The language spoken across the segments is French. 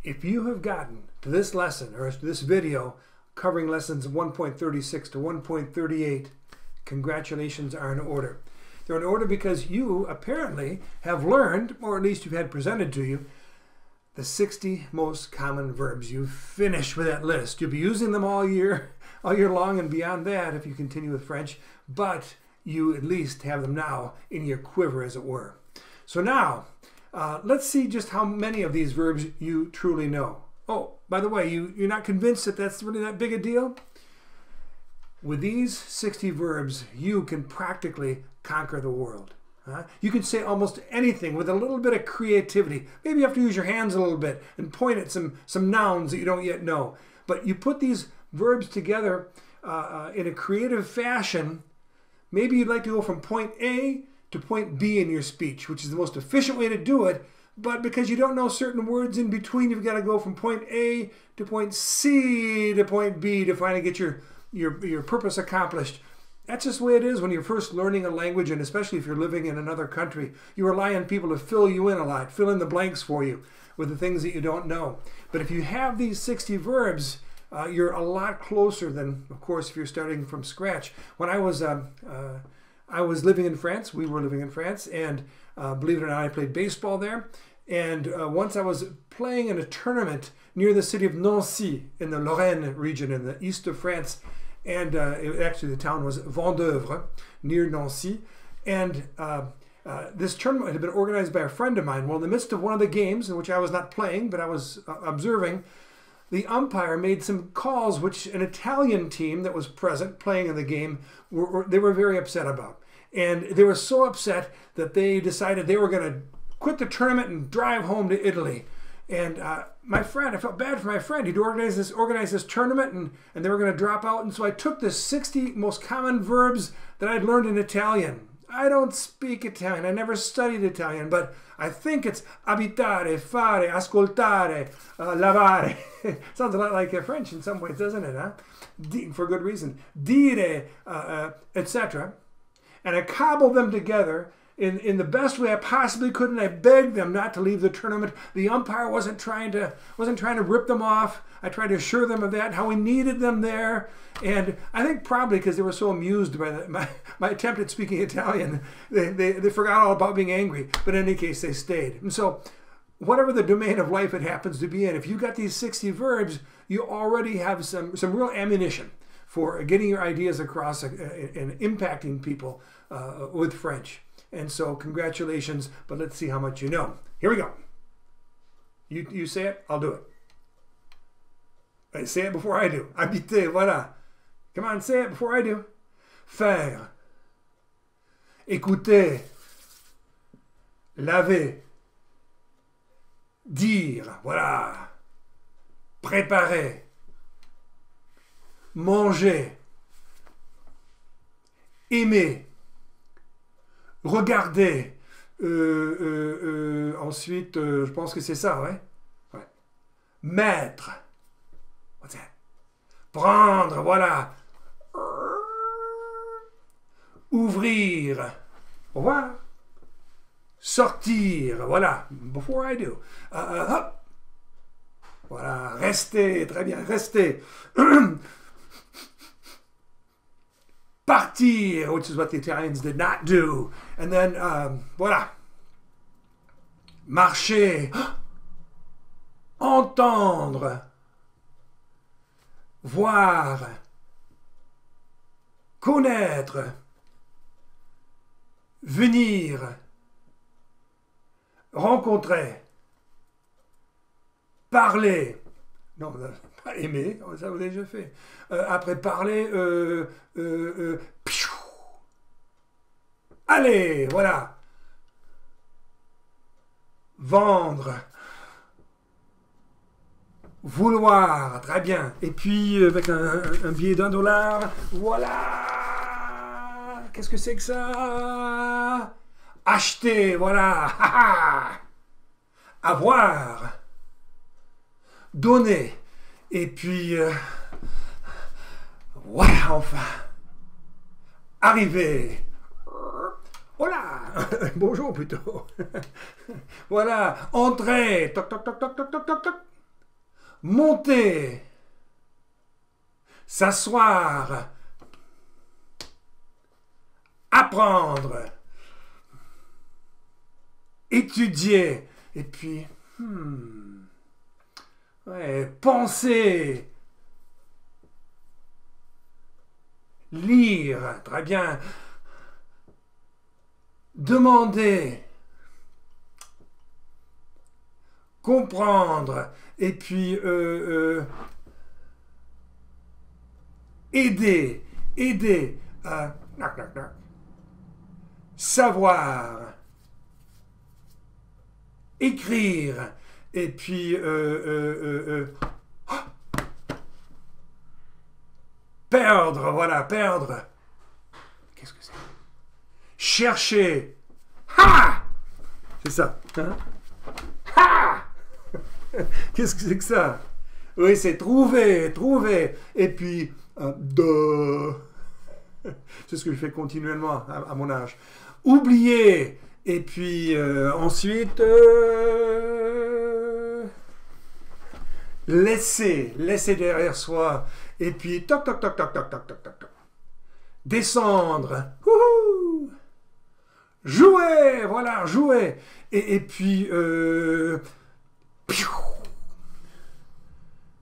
If you have gotten to this lesson or this video covering lessons 1.36 to 1.38, congratulations are in order. They're in order because you apparently have learned, or at least you've had presented to you, the 60 most common verbs. You've finished with that list. You'll be using them all year long and beyond that if you continue with French, but you at least have them now in your quiver, as it were. So now, let's see just how many of these verbs you truly know. Oh, by the way, you're not convinced that that's really that big a deal? With these 60 verbs, you can practically conquer the world. You can say almost anything with a little bit of creativity. Maybe you have to use your hands a little bit and point at some nouns that you don't yet know. But you put these verbs together in a creative fashion. Maybe you'd like to go from point A to point B in your speech, which is the most efficient way to do it. But because you don't know certain words in between, you've got to go from point A to point C to point B to finally get your purpose accomplished. That's just the way it is when you're first learning a language, and especially if you're living in another country. You rely on people to fill you in a lot, fill in the blanks for you with the things that you don't know. But if you have these 60 verbs, you're a lot closer than, of course, if you're starting from scratch. When I was living in France, we were living in France, and believe it or not, I played baseball there. And once I was playing in a tournament near the city of Nancy in the Lorraine region in the east of France. And actually the town was Vendeuvre, near Nancy. And this tournament had been organized by a friend of mine. Well, in the midst of one of the games, in which I was not playing, but I was observing, the umpire made some calls which an Italian team that was present playing in the game, they were very upset about. And they were so upset that they decided they were going to quit the tournament and drive home to Italy. And my friend, I felt bad for my friend. He'd organized this tournament, and they were going to drop out. And so I took the 60 most common verbs that I'd learned in Italian. I don't speak Italian. I never studied Italian, but I think it's abitare, fare, ascoltare, lavare. Sounds a lot like French in some ways, doesn't it? Huh? For good reason. Dire, etc. And I cobbled them together in the best way I possibly could, and I begged them not to leave the tournament. The umpire wasn't trying to rip them off. I tried to assure them of that, how we needed them there. And I think probably because they were so amused by my attempt at speaking Italian, they forgot all about being angry. But in any case, they stayed. And so whatever the domain of life it happens to be in, if you've got these 60 verbs, you already have some real ammunition for getting your ideas across and impacting people with French. And so congratulations, but let's see how much you know. Here we go. You say it, I'll do it. Say it before I do. Habiter, voilà. Come on, say it before I do. Faire. Écouter. Laver. Dire, voilà. Préparer. Manger. Aimer. Regarder. Ensuite, je pense que c'est ça, ouais. Mettre. What's that? Prendre, voilà. Ouvrir. Au revoir. Sortir, voilà. Before I do. Hop. Voilà. Rester, très bien, rester. Partir, which is what the Italians did not do. And then, voilà. Marcher. Entendre. Voir. Connaître. Venir. Rencontrer. Parler. Non, pas aimer, ça vous avez déjà fait. Après parler, allez, voilà. Vendre. Vouloir, très bien. Et puis, avec un billet d'1 $, voilà. Qu'est-ce que c'est que ça? Acheter, voilà. Avoir. Donner. Et puis, voilà, enfin. Arriver. Hola. Bonjour plutôt. Voilà. Entrer. Toc, toc, toc, toc, toc, toc, toc, toc. monter, s'asseoir, apprendre, étudier, et puis ouais, penser, lire, très bien, demander, comprendre, et puis aider, knock, knock, knock, savoir, écrire, et puis perdre, voilà, perdre. Qu'est-ce que c'est? Chercher. Ha! C'est ça. Hein? Ha! Qu'est-ce que c'est que ça? Oui, c'est trouver, trouver. Et puis, c'est ce que je fais continuellement à mon âge. Oublier. Et puis, ensuite, laisser derrière soi. Et puis, toc, toc, toc, toc, toc, toc, toc, toc, toc. Descendre. Wouhou! Jouer, voilà, jouer. Et puis,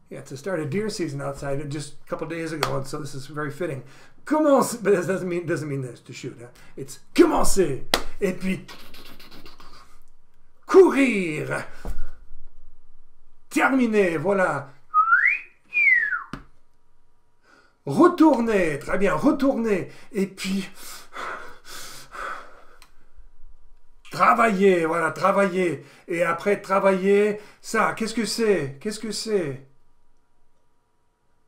yeah, to start a deer season outside just a couple days ago, and so this is very fitting. Commence, but it doesn't mean this to shoot. Huh? It's commencer. Et puis, courir. Terminer, voilà. Retourner, très bien, retourner. Et puis, travailler, voilà, travailler. Et après travailler, ça, qu'est-ce que c'est? Qu'est-ce que c'est?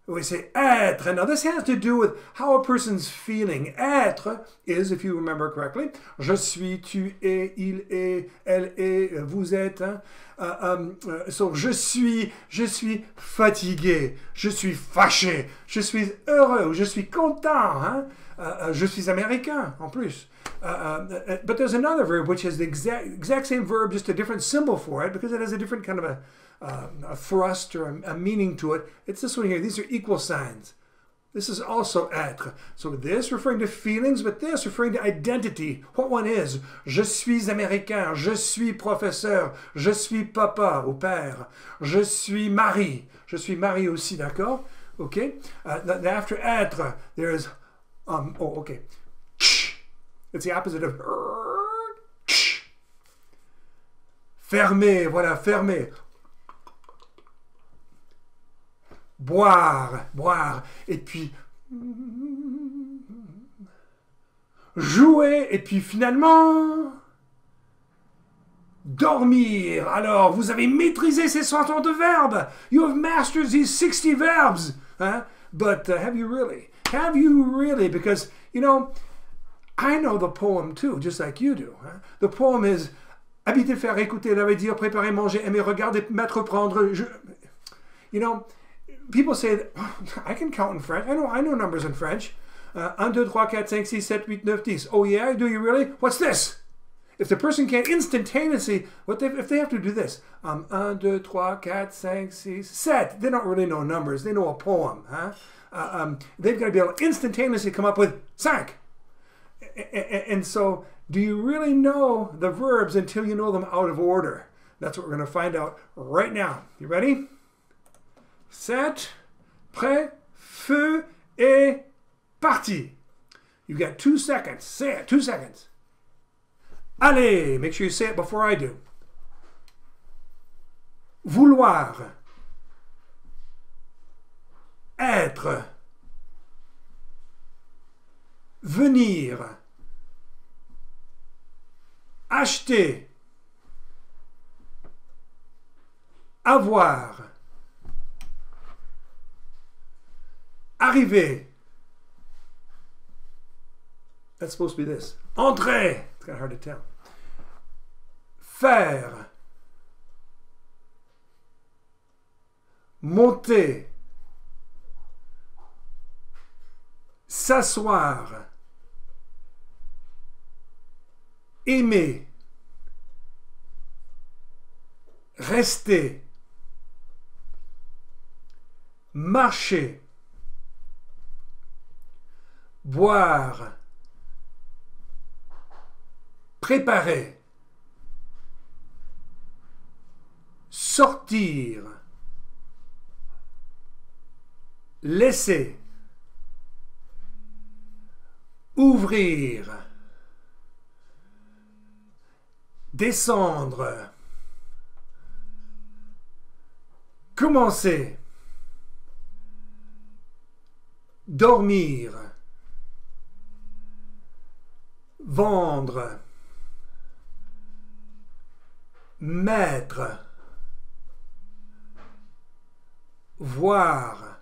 Oui, c'est être. Now, this has to do with how a person's feeling. Être is, if you remember correctly, je suis, tu es, il est, elle est, vous êtes. Hein? So, je suis fatigué, je suis fâché, je suis heureux, je suis content. Hein? Je suis américain, en plus. But there's another verb which has the exact same verb, just a different symbol for it, because it has a different kind of a thrust or a meaning to it. It's this one here. These are equal signs. This is also être. So this referring to feelings, but this referring to identity. What one is. Je suis américain. Je suis professeur. Je suis papa ou père. Je suis mari. Je suis mari aussi, d'accord? Okay? After être, there's, okay. It's the opposite of fermer, voilà, fermer. Boire, boire, et puis jouer, et puis finalement dormir. Alors, vous avez maîtrisé ces 60 de verbes. You have mastered these 60 verbs. Hein? But have you really? Have you really? Because, you know, I know the poem too, just like you do. Huh? The poem is habiter, faire, écouter, laver, dire, préparer, manger, aimer, regarder, mettre, prendre. You know, people say that, oh, I can count in French. I know numbers in French. 1, 2, 3, 4, 5, 6, 7, 8, 9, 10. Oh yeah, do you really? What's this? If the person can't instantaneously, if they have to do this, 1, 2, 3, 4, 5, 6, 7, they don't really know numbers. They know a poem. Huh? They've got to be able to instantaneously come up with 5. And so, do you really know the verbs until you know them out of order? That's what we're going to find out right now. You ready? Set, prêt, feu, et parti. You got 2 seconds. Say it, 2 seconds. Allez, make sure you say it before I do. Vouloir. Être. Venir. Acheter. Avoir. Arriver. That's supposed to be this. Entrer. It's kind of hard to tell. Faire. Monter. S'asseoir. Aimer. Rester. marcher, boire, préparer, sortir, laisser, ouvrir, descendre, commencer, dormir, vendre, mettre, voir,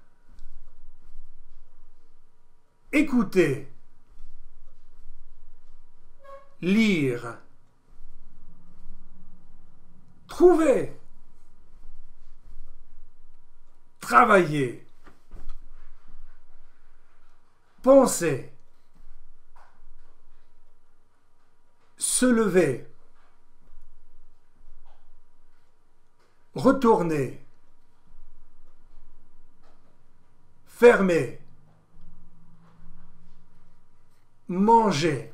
écouter, lire, trouver, travailler, penser, se lever, retourner, fermer, manger,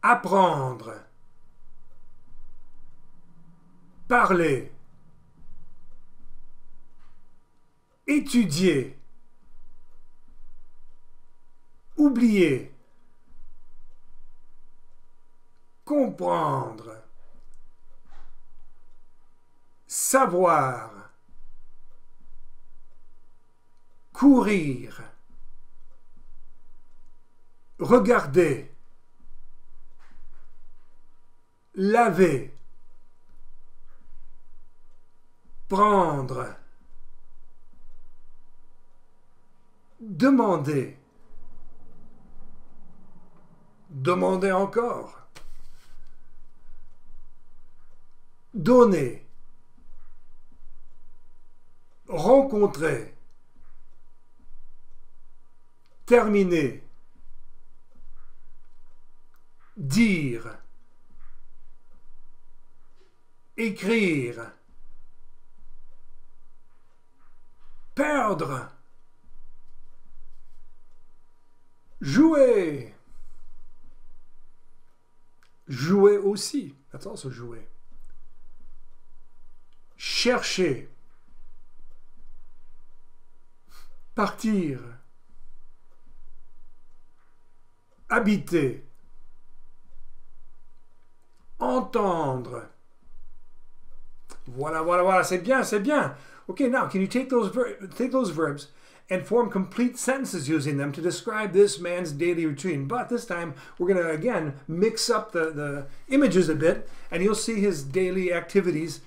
apprendre, parler, étudier, oublier, comprendre, savoir, courir, regarder, laver, prendre, demander, demander encore, donner, rencontrer, terminer, dire, écrire, perdre, jouer, jouer aussi, that's also jouer, chercher, partir, habiter, entendre. Voilà, voilà, voilà, c'est bien, c'est bien. Okay, now, can you take those verbs and form complete sentences using them to describe this man's daily routine? But this time, we're going to, again, mix up the images a bit, and you'll see his daily activities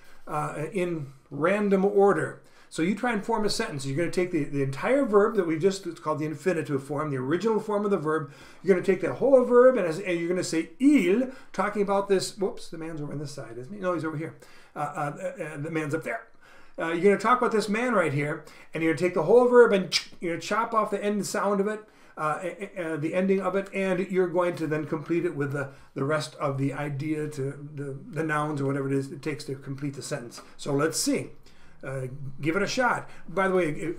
in random order. So you try and form a sentence. You're going to take the entire verb that we just, it's called the infinitive form, the original form of the verb. You're going to take that whole verb and you're going to say il, talking about this, whoops, the man's over on this side, isn't he? No, he's over here. The man's up there. You're going to talk about this man right here, and you're going to take the whole verb and you're going to chop off the end sound of it, the ending of it, and you're going to then complete it with the rest of the idea, to the nouns or whatever it is it takes to complete the sentence. So let's see. Give it a shot. By the way,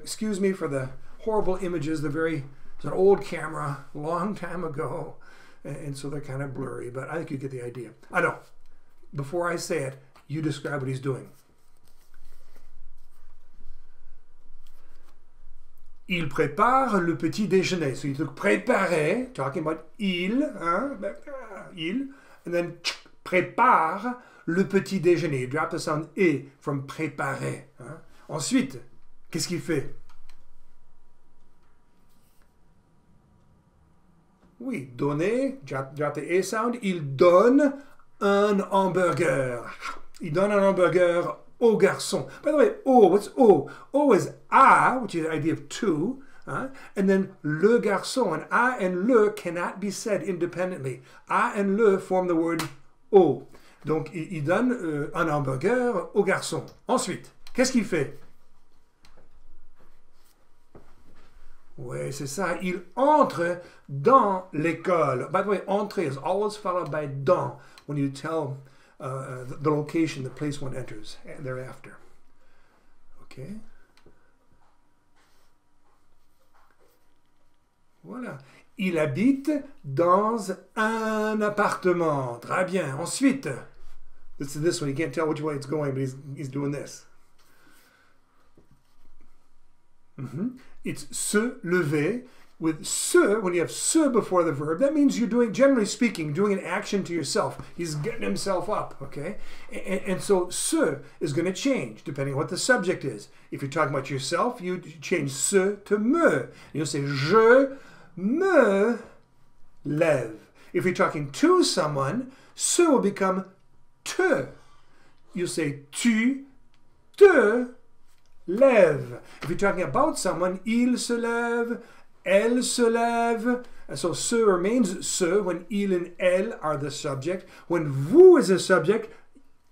excuse me for the horrible images. It's an old camera, long time ago, and so they're kind of blurry, but I think you get the idea. I know. Before I say it, you describe what he's doing. Il prépare le petit déjeuner. So you took préparer, talking about il, and then prépare le petit déjeuner. You drop the sound e from préparer. Ensuite, qu'est-ce qu'il fait? Oui, donner, drop the e sound. Il donne un hamburger. Il donne un hamburger au garçon. By the way, O, what's O? O is a, which is the idea of two, and then le garçon. And a and le cannot be said independently. A and le form the word O. Donc, il donne un hamburger au garçon. Ensuite, qu'est-ce qu'il fait? Oui, c'est ça. Il entre dans l'école. By the way, entrer is always followed by dans when you tell the location, the place one enters thereafter. OK. Voilà. Il habite dans un appartement. Très bien. Ensuite, this one. You can't tell which way it's going, but he's doing this. It's se lever. With se, when you have se before the verb, that means you're doing, generally speaking, doing an action to yourself. He's getting himself up, okay? And so se is going to change depending on what the subject is. If you're talking about yourself, you change se to me. You'll say je me lève. If you're talking to someone, se will become te. You'll say tu te lèves. If you're talking about someone, il se lève, elle se lève. And so se remains se when il and elle are the subject. When vous is a subject,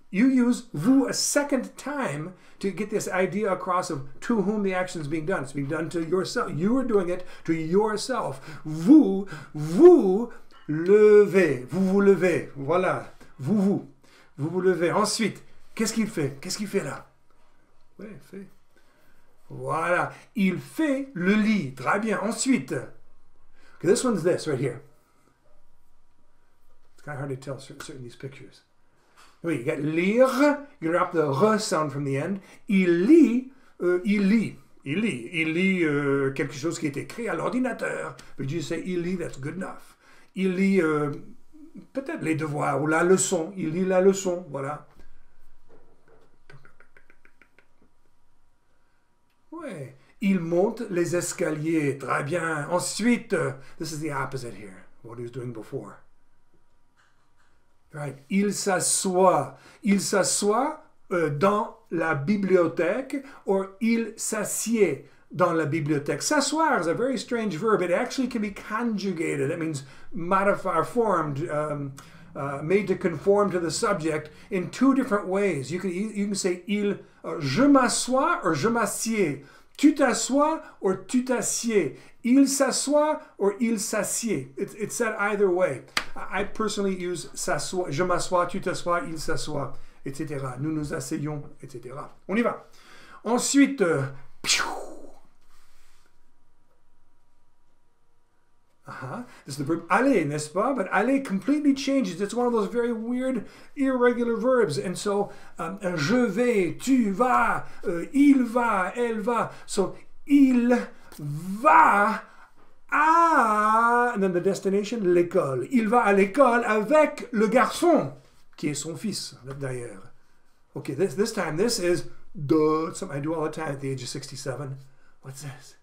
you use vous a second time to get this idea across of to whom the action is being done. It's being done to yourself. You are doing it to yourself. Vous levez. Vous levez. Voilà. Vous levez. Ensuite, qu'est-ce qu'il fait? Qu'est-ce qu'il fait là? Oui, fait. Voilà. Il fait le lit. Très bien. Ensuite. Okay, this one's this right here. It's kind of hard to tell certain these pictures. Oui, you got lire. You drop the re sound from the end. Il lit. Il lit. Il lit. Il lit quelque chose qui est écrit à l'ordinateur. But you say il lit, that's good enough. Il lit peut-être les devoirs ou la leçon. Il lit la leçon. Voilà. Ouais. Il monte les escaliers. Très bien. Ensuite, this is the opposite here. What he was doing before. Right. Il s'assoit. Il s'assoit dans la bibliothèque, or il s'assied dans la bibliothèque. S'asseoir is a very strange verb. It actually can be conjugated. That means modified, formed, made to conform to the subject in two different ways. You can say il, je m'assois or je m'assieds. Tu t'assois or tu t'assieds. Il s'assoit or il s'assied. It's said either way. I personally use s'assoit, je m'assois, tu t'assois, il s'assoit, etc. Nous nous asseyons, etc. On y va. Ensuite, this is the verb aller, n'est-ce pas? But aller completely changes. It's one of those very weird, irregular verbs. And so, je vais, tu vas, il va, elle va. So, il va à, and then the destination, l'école. Il va à l'école avec le garçon, qui est son fils, d'ailleurs. Okay, this time, this is something I do all the time at the age of 67. What's this?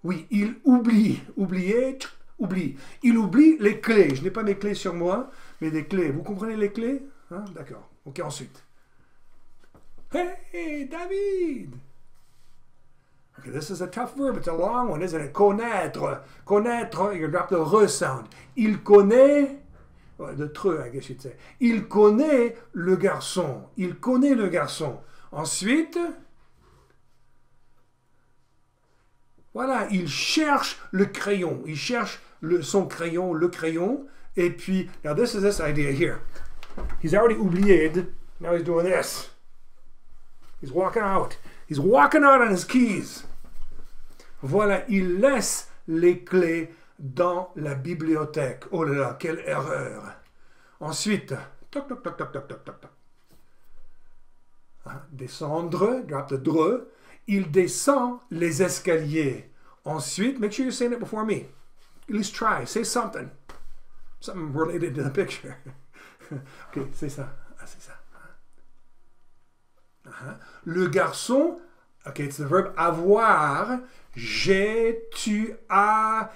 Oui, il oublie. Oublier, oublie. Il oublie les clés. Je n'ai pas mes clés sur moi, mais des clés. Vous comprenez les clés? Hein? D'accord. Ok, ensuite. Hey, David! Okay, this is a tough verb. It's a long one, isn't it? Connaître. Connaître, you drop the re sound. Il connaît, the tre, I guess you'd say. Il connaît le garçon. Il connaît le garçon. Ensuite, voilà, il cherche le crayon. Il cherche son crayon, le crayon. Et puis, now this is this idea here. He's already oublié. Now he's doing this. He's walking out. He's walking out on his keys. Voilà, il laisse les clés dans la bibliothèque. Oh là là, quelle erreur. Ensuite, toc, toc, toc, toc, toc, toc, toc, toc. Descendre, drop the dre. Il descend les escaliers. Ensuite, make sure you're saying it before me. At least try. Say something. Something related to the picture. Ok, c'est ça. Ah, c'est ça. Le garçon, ok, it's the verb avoir. J'ai, tu as,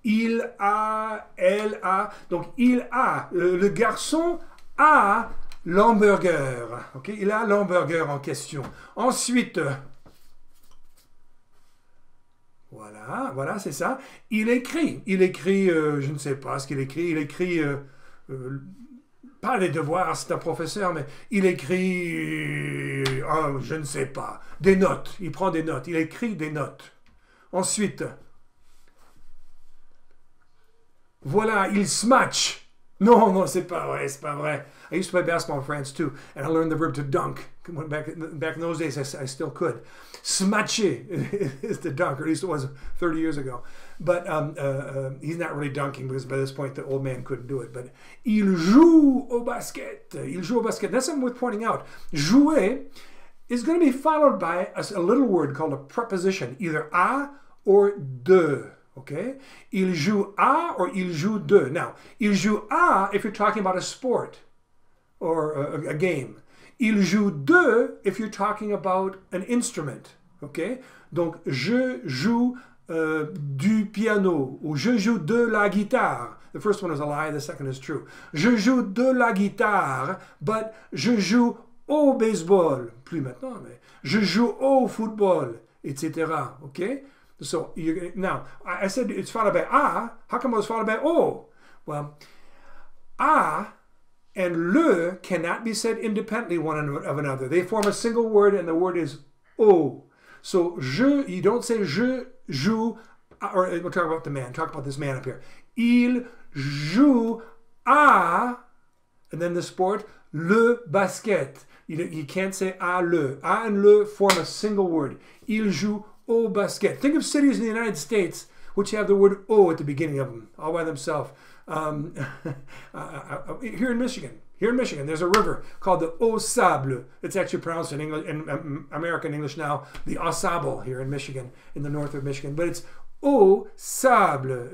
il a, elle a. Donc, il a. Le garçon a l'hamburger. Ok, il a l'hamburger en question. Ensuite, voilà, c'est ça. Il écrit, je ne sais pas ce qu'il écrit. Il écrit, pas les devoirs, c'est un professeur, mais il écrit, je ne sais pas, des notes. Il prend des notes, il écrit des notes. Ensuite, voilà, il smatch. No, no, c'est pas vrai, c'est pas vrai. I used to play basketball in France too, and I learned the verb to dunk. Back in those days, I still could. Smatcher is to dunk, or at least it was 30 years ago. But he's not really dunking because by this point the old man couldn't do it. But il joue au basket. Il joue au basket. That's something worth pointing out. Jouer is going to be followed by a little word called a preposition, either à or de. Okay? Il joue à or il joue de. Now, il joue à if you're talking about a sport or a game. Il joue de if you're talking about an instrument. Okay? Donc, je joue du piano ou je joue de la guitare. The first one is a lie, the second is true. Je joue de la guitare, but je joue au baseball. Plus maintenant, mais je joue au football, etc. Okay? So now, I said it's followed by a. How come it was followed by o? Well, a and le cannot be said independently one of another. They form a single word, and the word is o. So you don't say je joue, or we'll talk about the man. Talk about this man up here. Il joue à, and then the sport, le basket. You can't say à le. À and le form a single word. Il joue au basket. Think of cities in the United States which have the word "o" at the beginning of them, all by themselves. Here in Michigan, there's a river called the Au Sable. It's actually pronounced in English, in American English now, the Au Sable here in Michigan, in the north of Michigan. But it's Au Sable,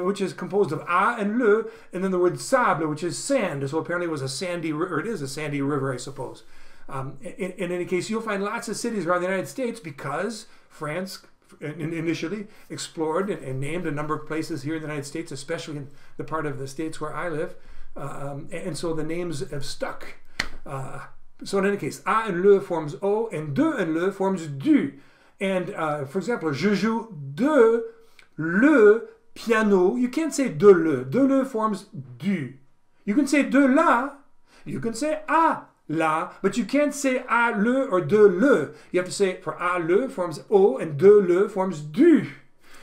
which is composed of a and le, and then the word sable, which is sand. So apparently it was a sandy, or it is a sandy river, I suppose. In any case, you'll find lots of cities around the United States because France initially explored and named a number of places here in the United States, especially in the part of the states where I live. And so the names have stuck. So in any case, a and le forms o, and de and le forms du. And for example, je joue de le piano. You can't say de le. De le forms du. You can say de la. You can say a la, but you can't say à le or de le. You have to say for à le forms o and de le forms du.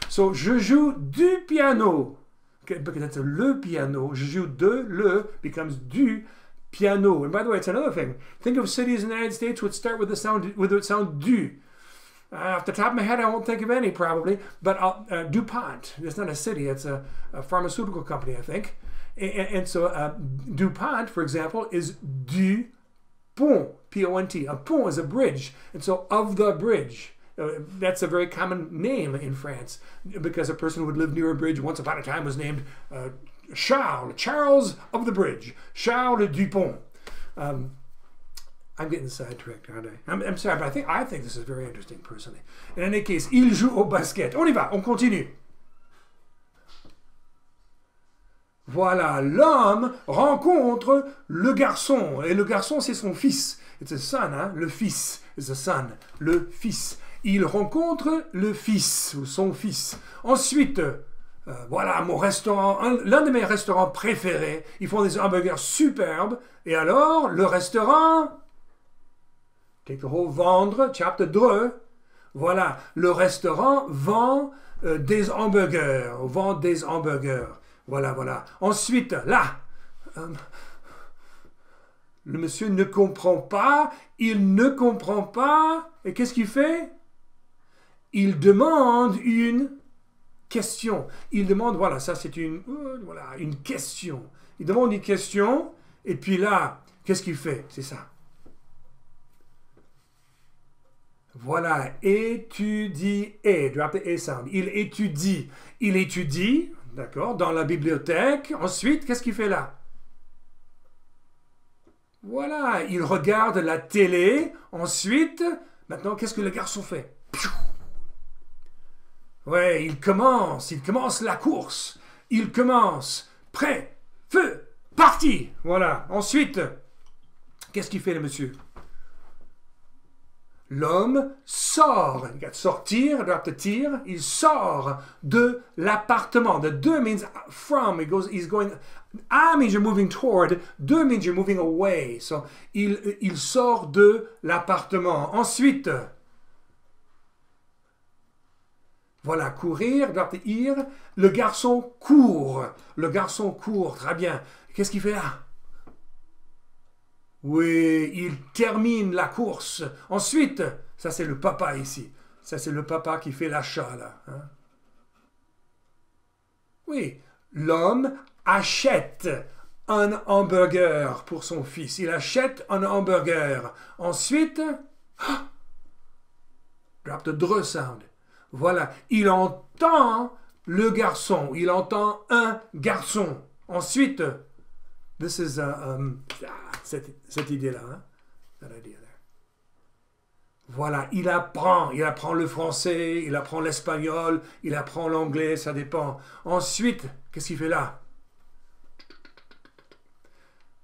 So je joue du piano. Okay, because that's a le piano. Je joue de le becomes du piano. And by the way, it's another thing. Think of cities in the United States which start with the sound du. Off the top of my head, I won't think of any probably, but DuPont. It's not a city. It's a pharmaceutical company, I think. And so DuPont, for example, is du pont, P-O-N-T. A pont is a bridge, and so of the bridge. That's a very common name in France because a person who would live near a bridge once upon a time was named Charles of the bridge, Charles Dupont. I'm getting sidetracked, aren't I? I'm sorry, but I think this is very interesting personally. In any case, il joue au basket. On y va, on continue. Voilà, l'homme rencontre le garçon. Et le garçon, c'est son fils. It's a son, hein? Le fils. It's a son. Le fils. Il rencontre le fils, ou son fils. Ensuite, voilà, mon restaurant, l'un de mes restaurants préférés. Ils font des hamburgers superbes. Et alors, le restaurant... Take the whole vendre, chapter 2. Voilà, le restaurant vend des hamburgers. Vend des hamburgers. Voilà, voilà. Ensuite, là, le monsieur ne comprend pas, il ne comprend pas. Et qu'est-ce qu'il fait? Il demande une question. Il demande, voilà, ça c'est une question. Il demande une question, et puis là, qu'est-ce qu'il fait? C'est ça. Voilà, étudier. Drop the A sound. Il étudie. Il étudie. D'accord, dans la bibliothèque. Ensuite, qu'est-ce qu'il fait là? Voilà, il regarde la télé. Ensuite, maintenant, qu'est-ce que le garçon fait? Ouais, il commence la course. Il commence. Prêt, feu, parti. Voilà, ensuite, qu'est-ce qu'il fait le monsieur? L'homme sort, il va sortir, drop the tir, il sort de l'appartement. The de means from, he's going, a means you're moving toward, de means you're moving away. So, il sort de l'appartement. Ensuite, Voilà, courir, drop the ir. Le garçon court. Le garçon court, très bien. Qu'est-ce qu'il fait là? Oui, il termine la course. Ensuite, ça c'est le papa ici. Ça c'est le papa qui fait l'achat là. Hein? Oui, l'homme achète un hamburger pour son fils. Il achète un hamburger. Ensuite, drop the dr sound. Voilà, il entend le garçon. Il entend un garçon. Ensuite, this is cette idée-là. Hein? That idea there. Voilà, il apprend le français, il apprend l'espagnol, il apprend l'anglais, ça dépend. Ensuite, qu'est-ce qu'il fait là?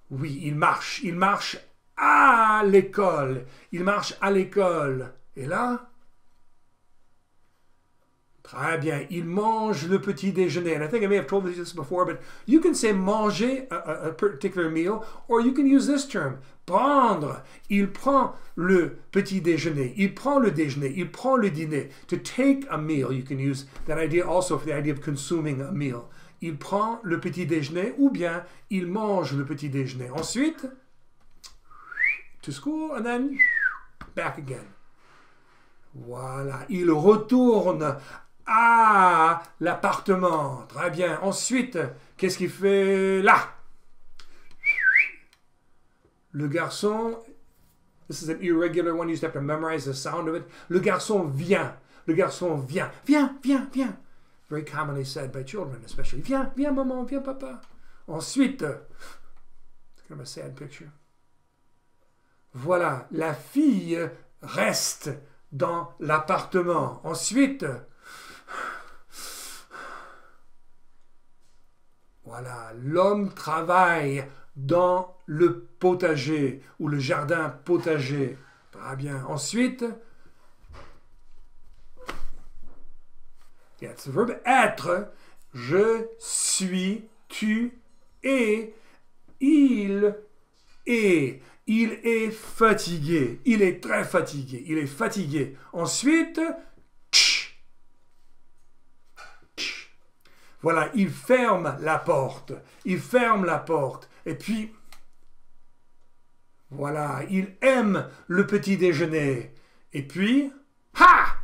Oui, il marche à l'école. Il marche à l'école. Et là, très bien, il mange le petit déjeuner. And I think I may have told you this before, but you can say manger a particular meal, or you can use this term, prendre. Il prend le petit déjeuner. Il prend le déjeuner. Il prend le dîner. To take a meal, you can use that idea also for the idea of consuming a meal. Il prend le petit déjeuner ou bien il mange le petit déjeuner. Ensuite, to school and then back again. Voilà, il retourne à l'appartement. Très bien. Ensuite, qu'est-ce qu'il fait là? Le garçon, this is an irregular one, you just have to memorize the sound of it. Le garçon vient. Le garçon vient. Viens, viens, viens. Very commonly said by children, especially. Viens, viens, maman, viens, papa. Ensuite, it's kind of a sad picture. Voilà, la fille reste dans l'appartement. Ensuite, voilà, l'homme travaille dans le potager ou le jardin potager. Très bien. Ensuite, it's the verbe être. Je suis, tu es, il est. Il est fatigué. Il est très fatigué. Il est fatigué. Ensuite, voilà, il ferme la porte. Il ferme la porte. Et puis, voilà, il aime le petit déjeuner. Et puis, ha!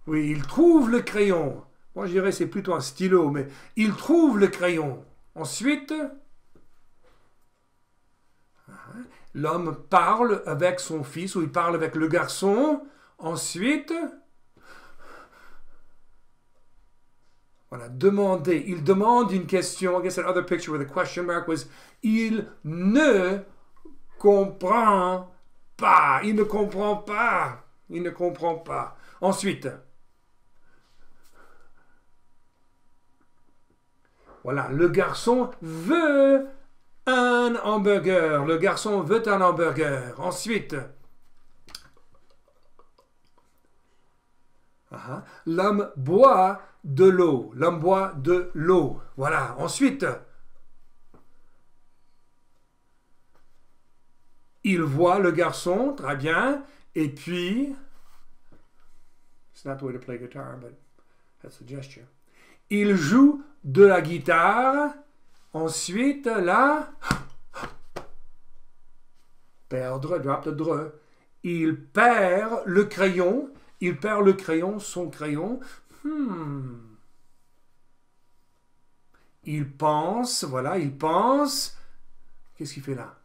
Oui, il trouve le crayon. Moi, je dirais c'est plutôt un stylo, mais il trouve le crayon. Ensuite, l'homme parle avec son fils ou il parle avec le garçon. Ensuite, voilà, demander. Il demande une question. I guess that other picture where the question mark was il ne comprend pas. Il ne comprend pas. Il ne comprend pas. Ensuite, voilà, le garçon veut un hamburger. Le garçon veut un hamburger. Ensuite, l'homme boit de l'eau. L'homme boit de l'eau. Voilà. Ensuite, il voit le garçon. Très bien. Et puis, it's not the way to play guitar, but that's a gesture. Il joue de la guitare. Ensuite, là, perdre, drop the dre. Il perd le crayon. Il perd le crayon, son crayon. Il pense, voilà, il pense. Qu'est-ce qu'il fait là?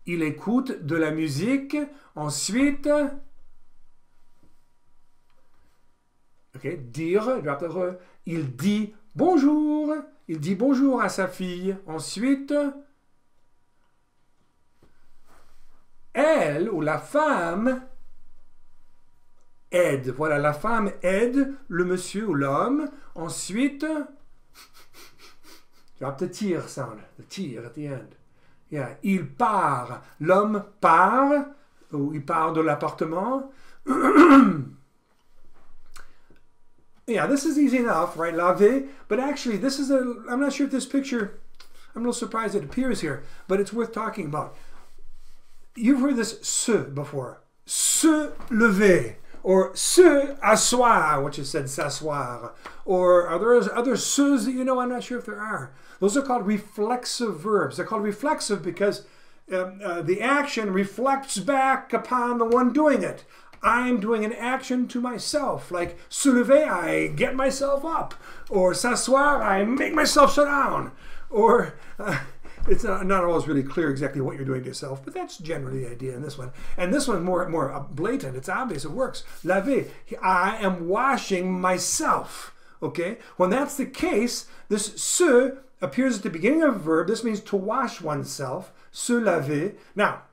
Il écoute de la musique. Ensuite, ok, dire, drop the re. Il dit bonjour. Il dit bonjour à sa fille. Ensuite, elle ou la femme aide. Voilà, la femme aide le monsieur ou l'homme. Ensuite, drop the tear sound. The tear at the end. Yeah. Il part. L'homme part. Ou il part de l'appartement. Yeah, this is easy enough, right? Laver. But actually, this is I'm not sure if this picture, I'm a little surprised it appears here, but it's worth talking about. You've heard this se before. Se lever. Or se asseoir, which is said s'asseoir. Or are there other se's that you know? I'm not sure if there are. Those are called reflexive verbs. They're called reflexive because the action reflects back upon the one doing it. I'm doing an action to myself, like se lever, I get myself up, or s'asseoir, I make myself sit down, or it's not always really clear exactly what you're doing to yourself, but that's generally the idea in this one. And this one more blatant. It's obvious. It works. Laver, I am washing myself. Okay. When that's the case, this se appears at the beginning of a verb. This means to wash oneself. Se laver. Now,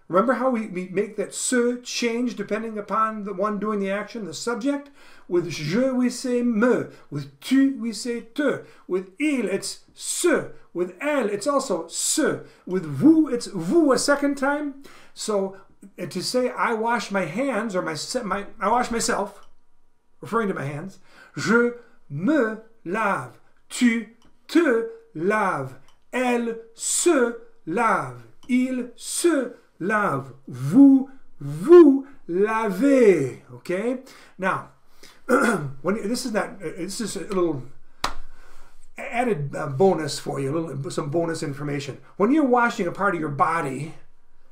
remember how we make that se change depending upon the one doing the action, the subject? With je, we say me. With tu, we say te. With il, it's se. With elle, it's also se. With vous, it's vous a second time. So to say I wash my hands, or I wash myself, referring to my hands, je me lave. Tu te laves. Elle se lave. Il se lave. Vous lavez. Okay? Now, this is a little added bonus for you, some bonus information. When you're washing a part of your body,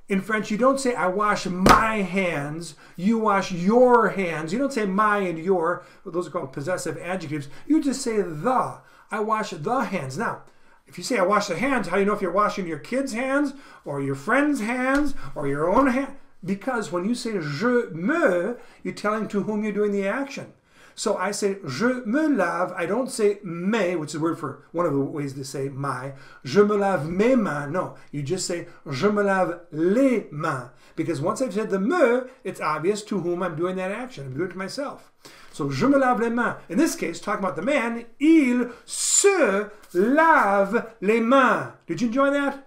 in French, you don't say, I wash my hands, you wash your hands. You don't say my and your, those are called possessive adjectives. You just say the, I wash the hands. Now, if you say I wash the hands, how do you know if you're washing your kids' hands, or your friend's hands, or your own hand? Because when you say je me, you're telling to whom you're doing the action. So I say, je me lave. I don't say me, which is a word for one of the ways to say my. Je me lave mes mains. No, you just say, je me lave les mains. Because once I've said the me, it's obvious to whom I'm doing that action. I'm doing it to myself. So, je me lave les mains. In this case, talking about the man, il se lave les mains. Did you enjoy that?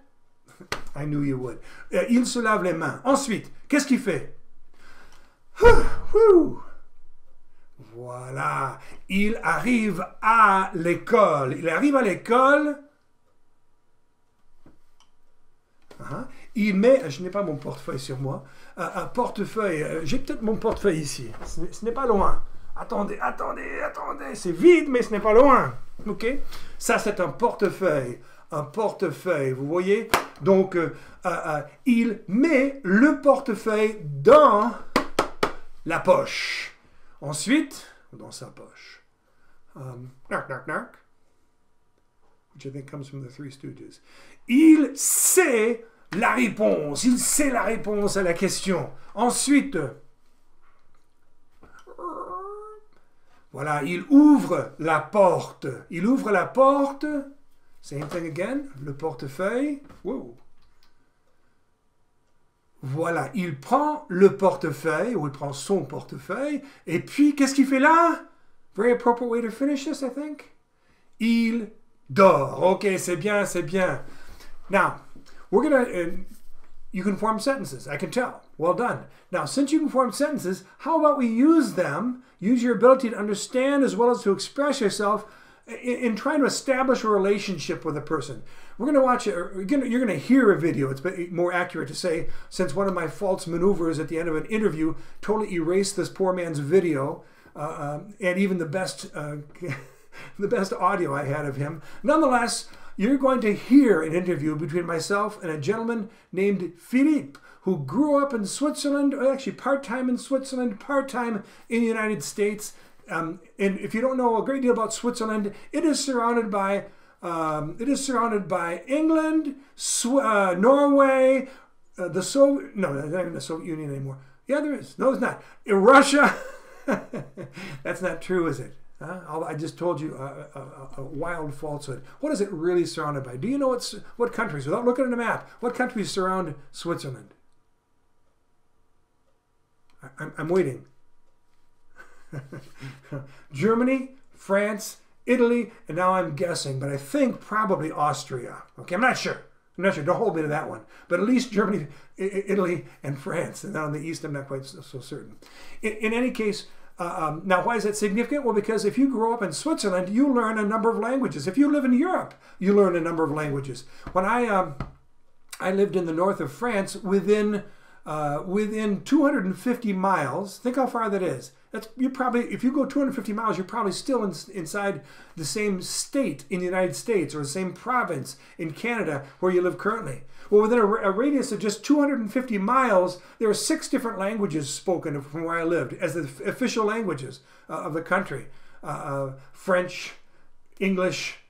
I knew you would. Il se lave les mains. Ensuite, qu'est-ce qu'il fait? Voilà. Il arrive à l'école. Il arrive à l'école. Il met, je n'ai pas mon portefeuille sur moi, un portefeuille, j'ai peut-être mon portefeuille ici. Ce n'est pas loin. Attendez, c'est vide, mais ce n'est pas loin. Ok? Ça, c'est un portefeuille. Un portefeuille, vous voyez? Donc, il met le portefeuille dans la poche. Ensuite, dans sa poche. Knock, knock, knock. Which I think comes from the Three Stooges. Il sait la réponse. Il sait la réponse à la question. Ensuite, voilà, il ouvre la porte. Il ouvre la porte. Same thing again. Le portefeuille. Wow. Voilà, il prend le portefeuille, ou il prend son portefeuille, et puis, qu'est-ce qu'il fait là? Very appropriate way to finish this, I think. Il dort. Ok, c'est bien, c'est bien. Now, we're going to, you can form sentences, I can tell. Well done. Now, since you can form sentences, how about we use them, use your ability to understand as well as to express yourself in trying to establish a relationship with a person. We're going to watch, you're going to hear a video. It's more accurate to say, since one of my false maneuvers at the end of an interview totally erased this poor man's video, and even the best audio I had of him. Nonetheless, you're going to hear an interview between myself and a gentleman named Philippe, who grew up in Switzerland, or actually part-time in Switzerland, part-time in the United States. And if you don't know a great deal about Switzerland, it is surrounded by England, Norway, not even the Soviet Union anymore. Yeah, there is. No, it's not. Russia. That's not true, is it? I just told you a wild falsehood. What is it really surrounded by? Do you know what countries, without looking at a map, what countries surround Switzerland? I'm waiting. Germany, France, Italy, and now I'm guessing, but I think probably Austria. Okay, I'm not sure. Don't hold me to that one. But at least Germany, Italy, and France. And on the east, I'm not quite so certain. In any case, now why is that significant? Well, because if you grow up in Switzerland, you learn a number of languages. If you live in Europe, you learn a number of languages. When I lived in the north of France, within within 250 miles, think how far that is. You probably, if you go 250 miles, you're probably still inside the same state in the United States or the same province in Canada where you live currently. Well, within a radius of just 250 miles, there are 6 different languages spoken from where I lived as the official languages of the country. French, English,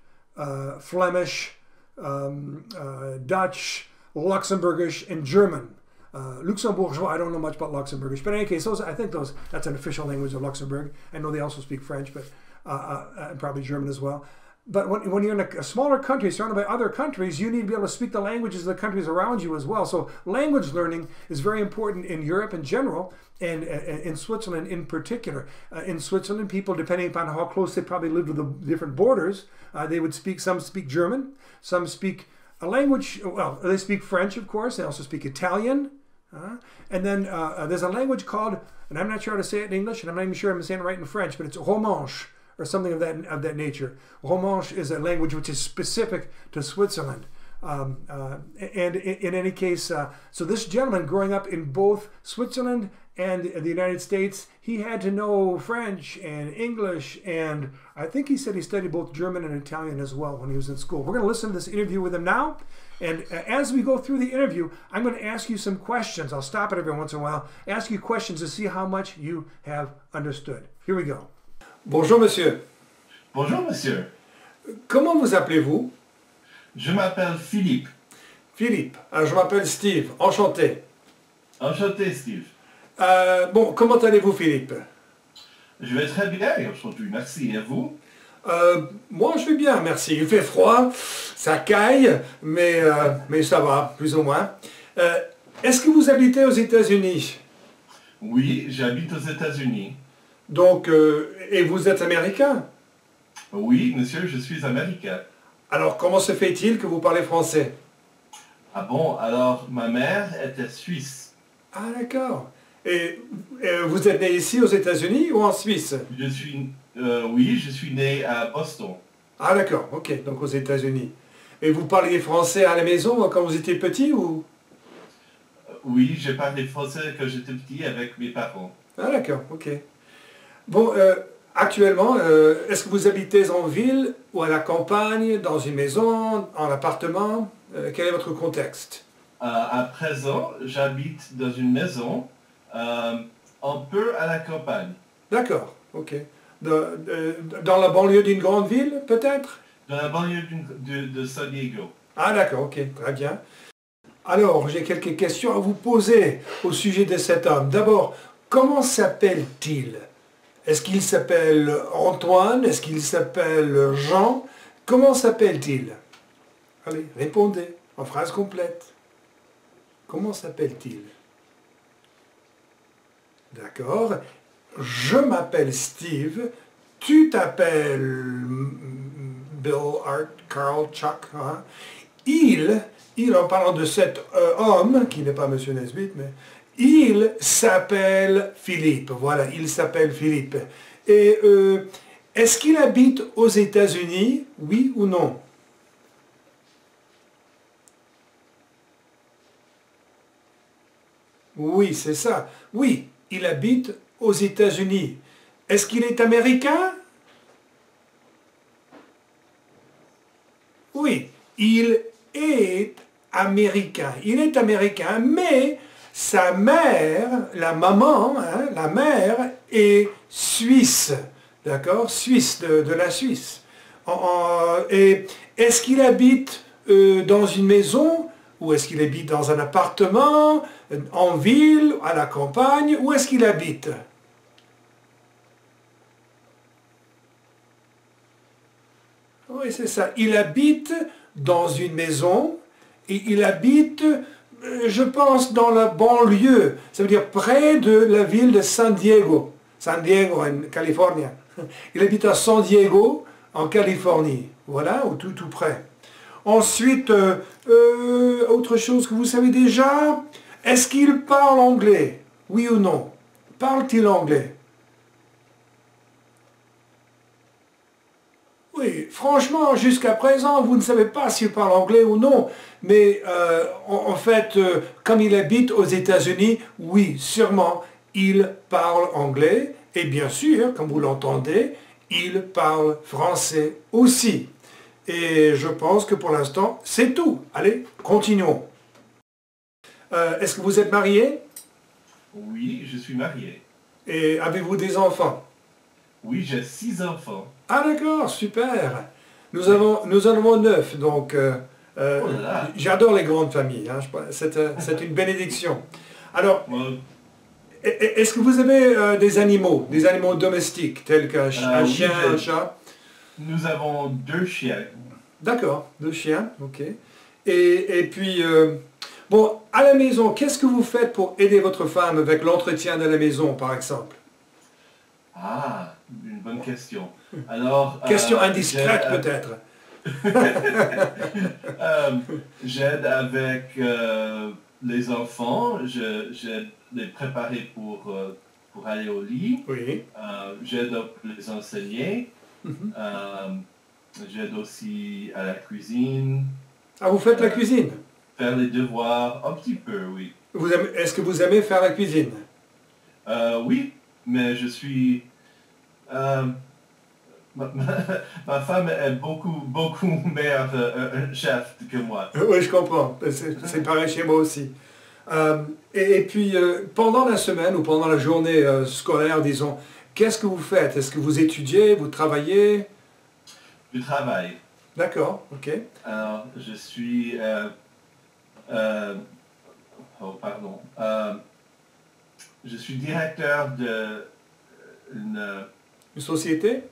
Flemish, Dutch, Luxembourgish, and German. Luxembourgeois, I don't know much about Luxembourgish, but in any case, that's an official language of Luxembourg. I know they also speak French, but and probably German as well. But when you're in a smaller country surrounded by other countries, you need to be able to speak the languages of the countries around you as well. So language learning is very important in Europe in general, and in Switzerland in particular. In Switzerland, people, depending upon how close they probably live to the different borders, some speak German, some speak a language, well, they speak French, of course. They also speak Italian. And then there's a language called, and I'm not sure how to say it in English, and I'm not even sure I'm saying it right in French, but it's Romanche, or something of that nature. Romanche is a language which is specific to Switzerland. And in any case, so this gentleman growing up in both Switzerland and the United States, he had to know French and English, and I think he said he studied both German and Italian as well when he was in school. We're going to listen to this interview with him now. And as we go through the interview, I'm going to ask you some questions. I'll stop it every once in a while, ask you questions to see how much you have understood. Here we go. Bonjour, monsieur. Bonjour, monsieur. Comment vous appelez-vous? Je m'appelle Philippe. Philippe. Je m'appelle Steve. Enchanté. Enchanté, Steve. Bon, comment allez-vous, Philippe? Je vais très bien aujourd'hui, merci. Et vous? Moi, je vais bien, merci. Il fait froid, ça caille, mais ça va, plus ou moins. Est-ce que vous habitez aux États-Unis? Oui, j'habite aux États-Unis. Donc, et vous êtes américain? Oui, monsieur, je suis américain. Alors, comment se fait-il que vous parlez français? Ah bon, alors ma mère était suisse. Ah, d'accord. Et vous êtes né ici aux États-Unis ou en Suisse? Oui, je suis né à Boston. Ah d'accord, ok, donc aux États-Unis. Et vous parliez français à la maison quand vous étiez petit ou? Oui, j'ai parlé français quand j'étais petit avec mes parents. Ah d'accord, ok. Bon, actuellement, est-ce que vous habitez en ville ou à la campagne, dans une maison, en appartement? Quel est votre contexte? À présent, j'habite dans une maison, un peu à la campagne. D'accord, ok. Dans la banlieue d'une grande ville, peut-être? Dans la banlieue de San Diego. Ah d'accord, ok, très bien. Alors, j'ai quelques questions à vous poser au sujet de cet homme. D'abord, comment s'appelle-t-il? Est-ce qu'il s'appelle Antoine? Est-ce qu'il s'appelle Jean? Comment s'appelle-t-il? Allez, répondez en phrase complète. Comment s'appelle-t-il? D'accord. Je m'appelle Steve, tu t'appelles Bill, Art, Carl, Chuck. Hein? Il, en parlant de cet homme, qui n'est pas Monsieur Nesbitt, mais il s'appelle Philippe. Voilà, il s'appelle Philippe. Et est-ce qu'il habite aux États-Unis, oui ou non? Oui, c'est ça. Oui, il habite aux États-Unis. Est-ce qu'il est américain? Oui, il est américain. Il est américain, mais sa mère, la maman, hein, la mère est suisse. D'accord? Suisse, de la Suisse. Et est-ce qu'il habite dans une maison? Ou est-ce qu'il habite dans un appartement, en ville, à la campagne? Où est-ce qu'il habite? Oui, c'est ça. Il habite dans une maison et il habite, je pense, dans la banlieue. Ça veut dire près de la ville de San Diego. San Diego, en Californie. Il habite à San Diego, en Californie. Voilà, ou tout près. Ensuite, autre chose que vous savez déjà, est-ce qu'il parle anglais? Oui ou non? Parle-t-il anglais? Oui, franchement, jusqu'à présent, vous ne savez pas s'il parle anglais ou non, mais en fait, comme il habite aux États-Unis, oui, sûrement, il parle anglais, et bien sûr, comme vous l'entendez, il parle français aussi. Et je pense que pour l'instant, c'est tout. Allez, continuons. Est-ce que vous êtes marié? Oui, je suis marié. Et avez-vous des enfants? Oui, j'ai 6 enfants. Ah d'accord, super. Nous en avons 9, donc Oh là là. j'adore les grandes familles. Hein, c'est une bénédiction. Alors, Bon, est-ce que vous avez des animaux domestiques, tels qu'un oui, chien, un chat? nous avons 2 chiens. D'accord, 2 chiens, ok. Et puis, bon, à la maison, qu'est-ce que vous faites pour aider votre femme avec l'entretien de la maison, par exemple? Ah, une bonne question. Alors, Question indiscrète j'aide peut-être. j'aide avec les enfants, j'aide les préparer pour aller au lit, Oui. j'aide à les enseigner, Mhm. j'aide aussi à la cuisine, Ah, vous faites la cuisine? faire les devoirs, un petit peu, oui. Est-ce que vous aimez faire la cuisine? Oui, mais je suis... ma femme est beaucoup meilleure chef que moi. Oui, je comprends. C'est pareil chez moi aussi. Et puis, pendant la semaine ou pendant la journée scolaire, disons, qu'est-ce que vous faites? Est-ce que vous étudiez, vous travaillez? Je travaille. D'accord, ok. Alors, je suis... oh, pardon. Je suis directeur Une société?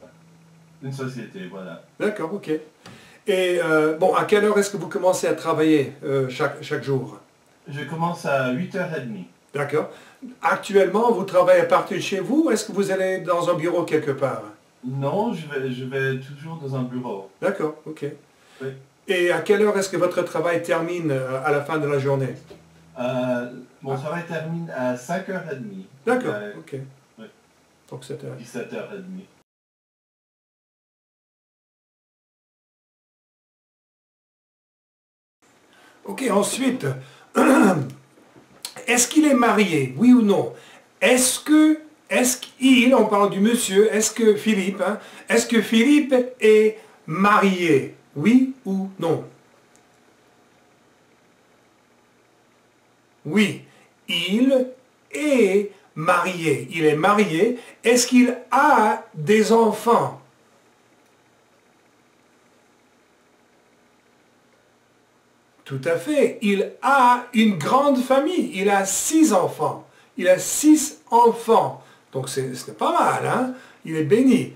une société, voilà. D'accord, ok. Et bon, à quelle heure est-ce que vous commencez à travailler chaque jour? Je commence à 8h30. D'accord. Actuellement, vous travaillez à partir de chez vous ou est-ce que vous allez dans un bureau quelque part? Non, je vais toujours dans un bureau. D'accord, ok. Oui. Et à quelle heure est-ce que votre travail termine à la fin de la journée? Mon travail termine à 5h30. D'accord, ok. Oui. Donc 7 heures. 17h30. Ok, ensuite, est-ce qu'il est marié, oui ou non? Est-ce qu'il, on parle du monsieur, est-ce que Philippe, hein, est-ce que Philippe est marié, oui ou non? Oui, il est marié. Il est marié. Est-ce qu'il a des enfants? Tout à fait. Il a une grande famille. Il a 6 enfants. Il a 6 enfants. Donc c'est pas mal, hein? Il est béni.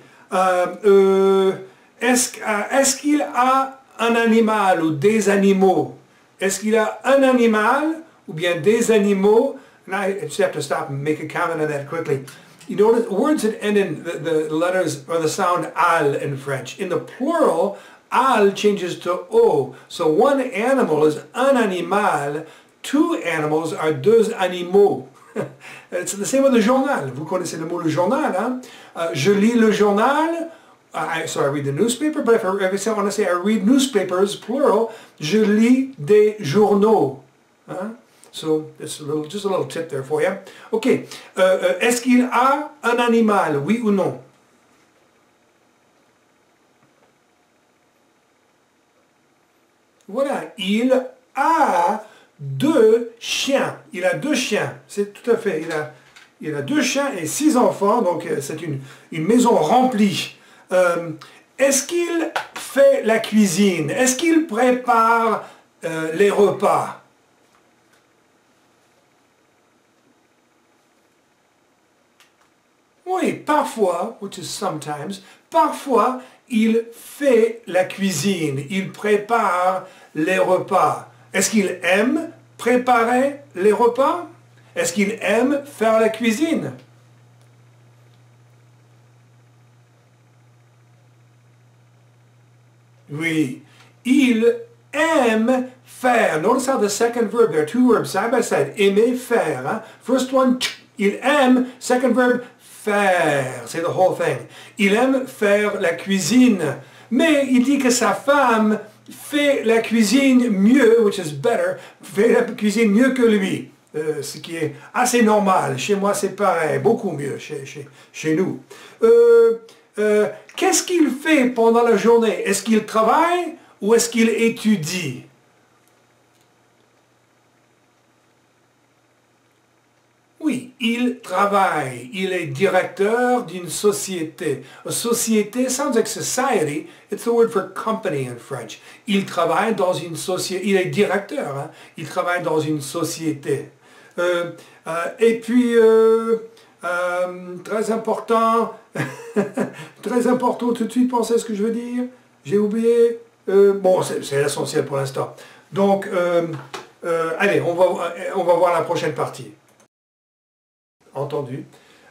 Est-ce qu'il a un animal ou des animaux? Est-ce qu'il a un animal ou bien des animaux? And I just have to stop and make a comment on that quickly. You notice words that end in the letters or the sound al in French. In the plural, al changes to o. So one animal is un animal, 2 animals are 2 animaux. C'est the same with the journal. Vous connaissez le mot le journal, hein? Je lis le journal. So I read the newspaper, but if I want to say I read newspapers, plural, je lis des journaux. Hein? So it's just a little tip there for you. Ok. Est-ce qu'il a un animal, oui ou non? Voilà. Il a 2 chiens. Il a 2 chiens. C'est tout à fait. Il a 2 chiens et 6 enfants. Donc c'est une maison remplie. Est-ce qu'il fait la cuisine? Est-ce qu'il prépare les repas? Oui, parfois, which is sometimes, parfois, il fait la cuisine, il prépare les repas. Est-ce qu'il aime préparer les repas? Est-ce qu'il aime faire la cuisine? Oui, il aime faire. Notice how the second verb, there are 2 verbs side by side. Aimer, faire. Hein? First one, il aime. Second verb, faire. C'est the whole thing. Il aime faire la cuisine. Mais il dit que sa femme fait la cuisine mieux, which is better, fait la cuisine mieux que lui. Ce qui est assez normal. Chez moi, c'est pareil, beaucoup mieux chez nous. Qu'est-ce qu'il fait pendant la journée? Est-ce qu'il travaille ou est-ce qu'il étudie? Oui, il travaille. Il est directeur d'une société. A société sounds like society. It's the word for company in French. Il travaille dans une société. Il est directeur. Hein? Il travaille dans une société. Et puis, très important, très important tout de suite, pensez à ce que je veux dire. J'ai oublié. Bon, c'est l'essentiel pour l'instant. Donc, allez, on va voir la prochaine partie. Entendu.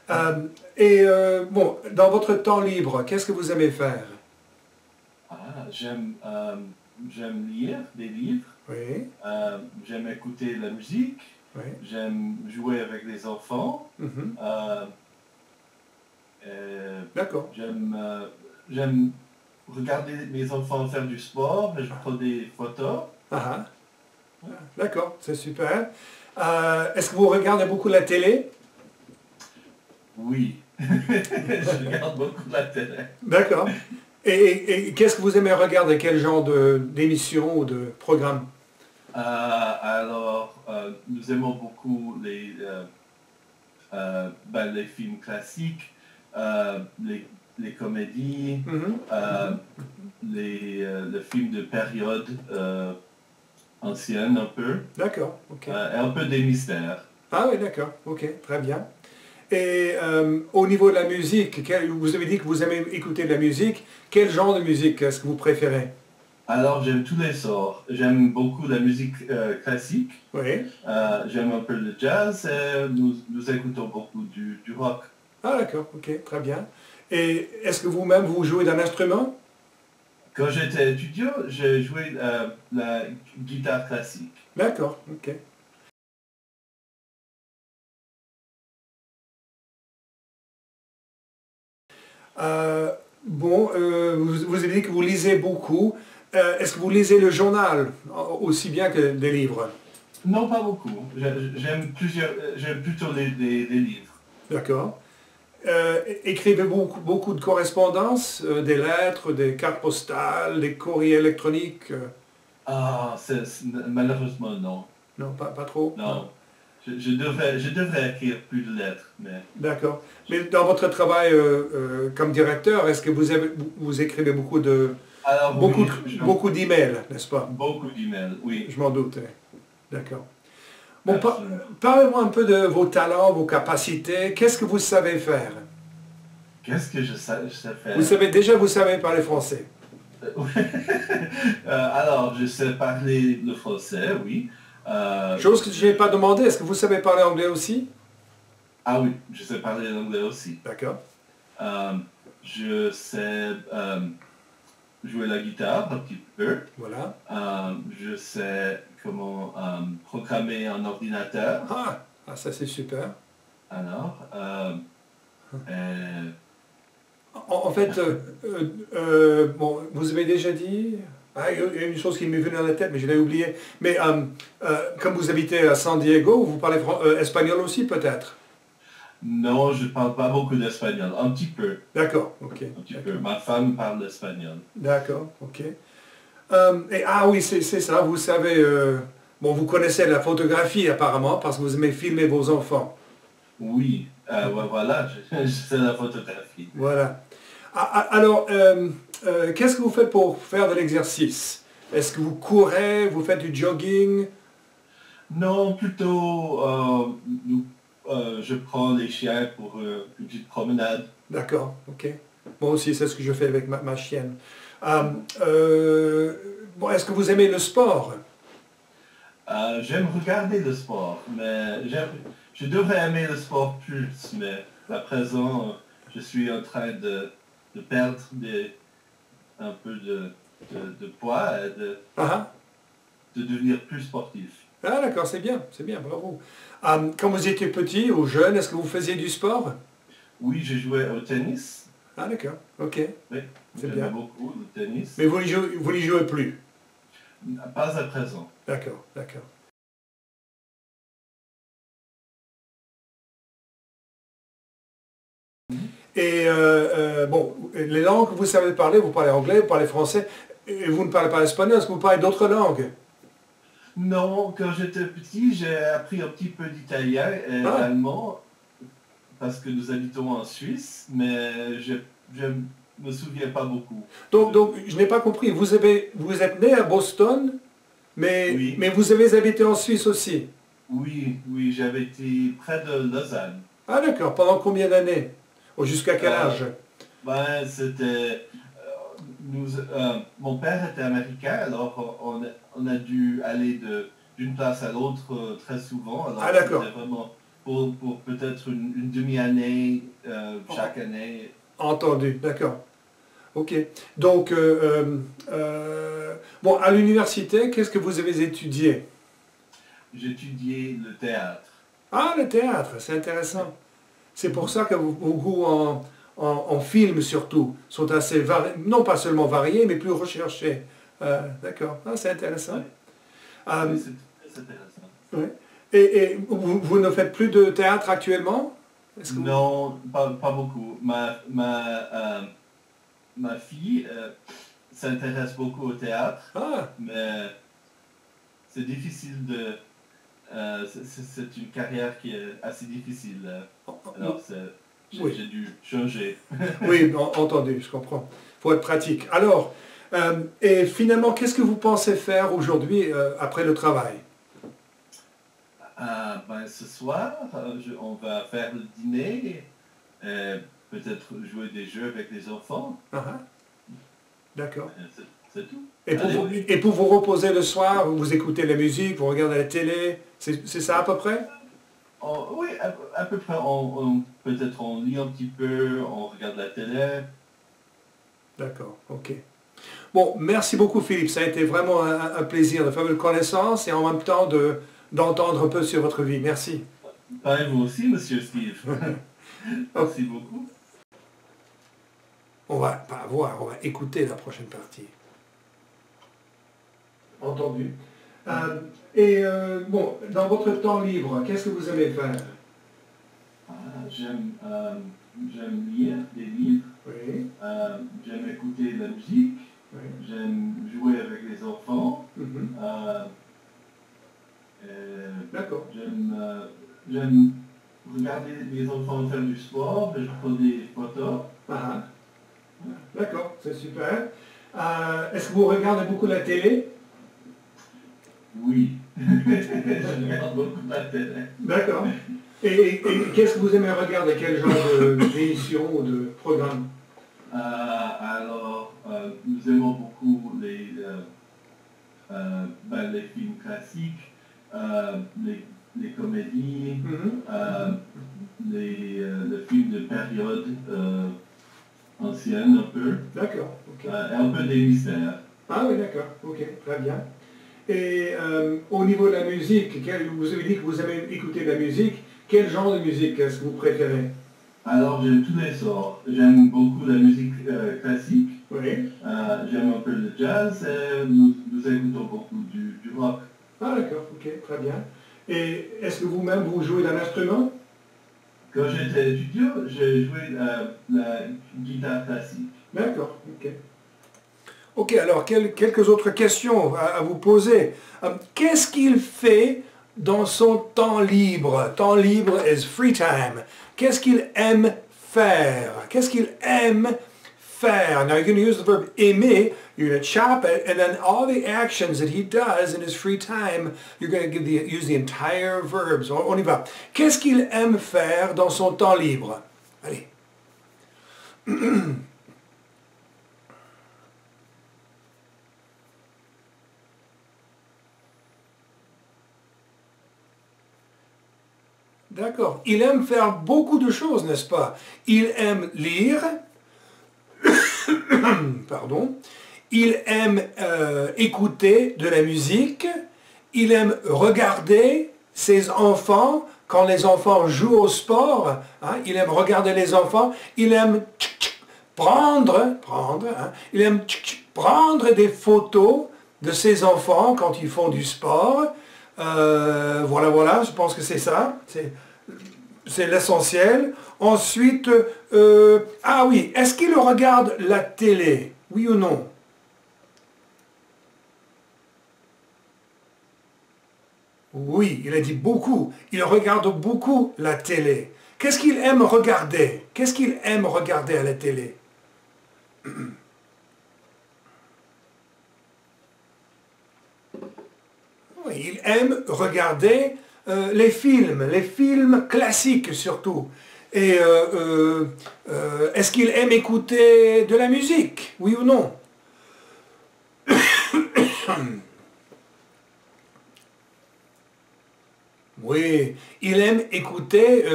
Bon, dans votre temps libre, qu'est-ce que vous aimez faire? J'aime lire des livres. Oui. J'aime écouter la musique. Oui. J'aime jouer avec les enfants. D'accord. J'aime regarder mes enfants faire du sport. Je prends des photos. D'accord, c'est super. Est-ce que vous regardez beaucoup la télé? Oui, je regarde beaucoup la télé. D'accord. Et qu'est-ce que vous aimez regarder? Quel genre d'émission ou de programme? Alors, nous aimons beaucoup les films classiques, les comédies, les films de période ancienne un peu. D'accord, ok. Et un peu des mystères. Ah oui, d'accord, ok, très bien. Et au niveau de la musique, vous avez dit que vous aimez écouter de la musique. Quel genre de musique est-ce que vous préférez? Alors j'aime tous les sorts. J'aime beaucoup la musique classique. Oui. J'aime un peu le jazz et nous écoutons beaucoup du rock. Ah d'accord, ok, très bien. Et est-ce que vous-même vous jouez d'un instrument? Quand j'étais étudiant, j'ai joué la guitare classique. D'accord, ok. Bon, vous avez dit que vous lisez beaucoup. Est-ce que vous lisez le journal aussi bien que des livres? Non, pas beaucoup. J'aime plutôt les livres. D'accord. Écrivez-vous beaucoup de correspondances, des lettres, des cartes postales, des courriers électroniques? Malheureusement, non. Non, pas trop? Non. Je devrais écrire plus de lettres, mais... D'accord. Mais dans votre travail comme directeur, est-ce que vous écrivez beaucoup beaucoup d'emails, n'est-ce pas? Beaucoup d'emails, oui. Je m'en doute. D'accord. Bon, parlez-moi un peu de vos talents, vos capacités. Qu'est-ce que vous savez faire? Qu'est-ce que je sais faire? Vous savez parler français. Alors, je sais parler le français, oui. Chose que je n'ai pas demandé, est-ce que vous savez parler anglais aussi? Ah oui, je sais parler l'anglais aussi. D'accord. Je sais jouer la guitare un petit peu. Voilà. Je sais comment programmer un ordinateur. Ça c'est super. Alors, en fait, bon, vous avez déjà dit... il y a une chose qui m'est venue dans la tête, mais je l'ai oublié. Mais comme vous habitez à San Diego, vous parlez espagnol aussi peut-être? Non, je ne parle pas beaucoup d'espagnol. Un petit peu. D'accord, ok. Un petit peu. Ma femme parle espagnol. D'accord, ok. Oui, c'est ça, vous savez... bon, vous connaissez la photographie apparemment, parce que vous aimez filmer vos enfants. Oui, voilà, je sais la photographie. Voilà. Alors, qu'est-ce que vous faites pour faire de l'exercice? Est-ce que vous courez, vous faites du jogging? Non, plutôt, je prends les chiens pour une petite promenade. D'accord, ok. Moi aussi, c'est ce que je fais avec ma chienne. Bon, est-ce que vous aimez le sport? J'aime regarder le sport, mais je devrais aimer le sport plus, mais à présent, je suis en train de perdre un peu de poids et de devenir plus sportif. Ah d'accord, c'est bien, bravo. Quand vous étiez petit ou jeune, est-ce que vous faisiez du sport? Oui, j'ai joué au tennis. Ah d'accord, ok. Oui, C'est bien. j'aime beaucoup le tennis. Mais vous n'y jouez plus. Pas à présent. D'accord, d'accord. Et bon, les langues que vous savez parler, vous parlez anglais, vous parlez français, et vous ne parlez pas espagnol, est-ce que vous parlez d'autres langues? Non, quand j'étais petit, j'ai appris un petit peu d'italien et Ah. d'allemand parce que nous habitons en Suisse, mais je me souviens pas beaucoup. Donc je n'ai pas compris, vous êtes né à Boston, Oui. mais vous avez habité en Suisse aussi? Oui, oui, j'avais été près de Lausanne. Ah d'accord, pendant combien d'années? Ou jusqu'à quel âge? Ben, c'était... mon père était américain, alors on a dû aller d'une place à l'autre très souvent. Alors Ah, d'accord. c'était vraiment pour peut-être une demi-année chaque année. Entendu, d'accord. Ok. Donc, bon, à l'université, qu'est-ce que vous avez étudié? J'étudiais le théâtre. Ah, le théâtre, c'est intéressant. C'est pour ça que vos goûts en film, surtout, sont assez non pas seulement variés, mais plus recherchés. D'accord. Ah, c'est intéressant. Oui. Oui, c'est très intéressant. Ouais. Et vous ne faites plus de théâtre actuellement? Non, pas beaucoup. Ma fille s'intéresse beaucoup au théâtre, Ah, mais c'est difficile de... c'est une carrière qui est assez difficile. Alors oui. j'ai dû changer. Oui, entendu, je comprends. Il faut être pratique. Alors, et finalement, qu'est-ce que vous pensez faire aujourd'hui après le travail? Ben, ce soir, on va faire le dîner, peut-être jouer des jeux avec les enfants. Ah, ah. D'accord. C'est tout. Et pour vous reposer le soir, vous écoutez la musique, vous regardez la télé, c'est ça à peu près? Oui, à peu près. Peut-être on lit un petit peu, on regarde la télé. D'accord, ok. Bon, merci beaucoup Philippe, ça a été vraiment un plaisir de faire votre connaissance et en même temps d'entendre un peu sur votre vie. Merci. Pareil vous aussi, monsieur Steve. Merci beaucoup. On va pas voir, on va écouter la prochaine partie. Entendu. Bon, dans votre temps libre, qu'est-ce que vous aimez faire? J'aime lire des livres. Oui. J'aime écouter la musique. Oui. J'aime jouer avec les enfants. D'accord. J'aime regarder les enfants faire du sport. Je prends des photos. Ah. D'accord, c'est super. Est-ce que vous regardez beaucoup la télé? Oui. Je regarde beaucoup la télé. D'accord. Et qu'est-ce que vous aimez regarder? Quel genre d'émission ou de programme? Alors, nous aimons beaucoup les films classiques, les comédies, les films de période ancienne un peu. D'accord. Okay. Et un peu des mystères. Ah oui, d'accord. Ok, très bien. Et au niveau de la musique, vous avez dit que vous aimez écouter de la musique. Quel genre de musique est-ce que vous préférez? Alors j'aime tous les sorts. J'aime beaucoup la musique classique. Oui. J'aime un peu le jazz et nous écoutons beaucoup du rock. Ah d'accord, ok, très bien. Et est-ce que vous-même vous jouez d'un instrument? Quand j'étais étudiant, j'ai joué la guitare classique. D'accord, ok. Ok, alors quelques autres questions à vous poser. Qu'est-ce qu'il fait dans son temps libre? Temps libre is free time. Qu'est-ce qu'il aime faire? Qu'est-ce qu'il aime faire? Now you're going to use the verb aimer, you're going to chop it, and then all the actions that he does in his free time, you're going to use the entire verbs. On y va. Qu'est-ce qu'il aime faire dans son temps libre? Allez. D'accord. Il aime faire beaucoup de choses, n'est-ce pas? Il aime lire, pardon. Il aime écouter de la musique. Il aime regarder ses enfants quand les enfants jouent au sport. Hein? Il aime regarder les enfants. Il aime prendre, hein, il aime prendre des photos de ses enfants quand ils font du sport. Voilà, je pense que c'est ça. C'est l'essentiel. Ensuite, ah oui, est-ce qu'il regarde la télé? Oui ou non? Oui, il a dit beaucoup. Il regarde beaucoup la télé. Qu'est-ce qu'il aime regarder? Qu'est-ce qu'il aime regarder à la télé? Oui, il aime regarder les films classiques surtout. Et est-ce qu'il aime écouter de la musique? Oui ou non? Oui, il aime écouter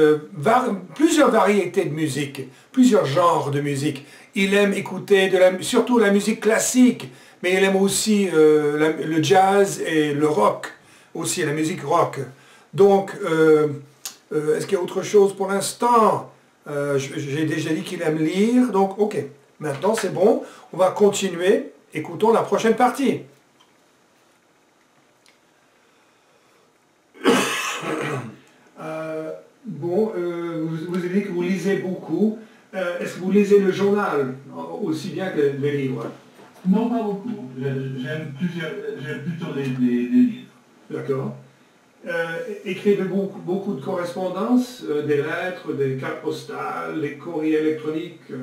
plusieurs variétés de musique, plusieurs genres de musique. Il aime écouter surtout la musique classique, mais il aime aussi le jazz et le rock, aussi la musique rock. Donc, est-ce qu'il y a autre chose pour l'instant? J'ai déjà dit qu'il aime lire, donc ok. Maintenant c'est bon, on va continuer. Écoutons la prochaine partie. Vous avez dit que vous lisez beaucoup. Est-ce que vous lisez le journal aussi bien que les livres? Non, pas beaucoup. J'aime plutôt les livres. D'accord. Écrivez-vous beaucoup de correspondances, des lettres, des cartes postales, des courriers électroniques?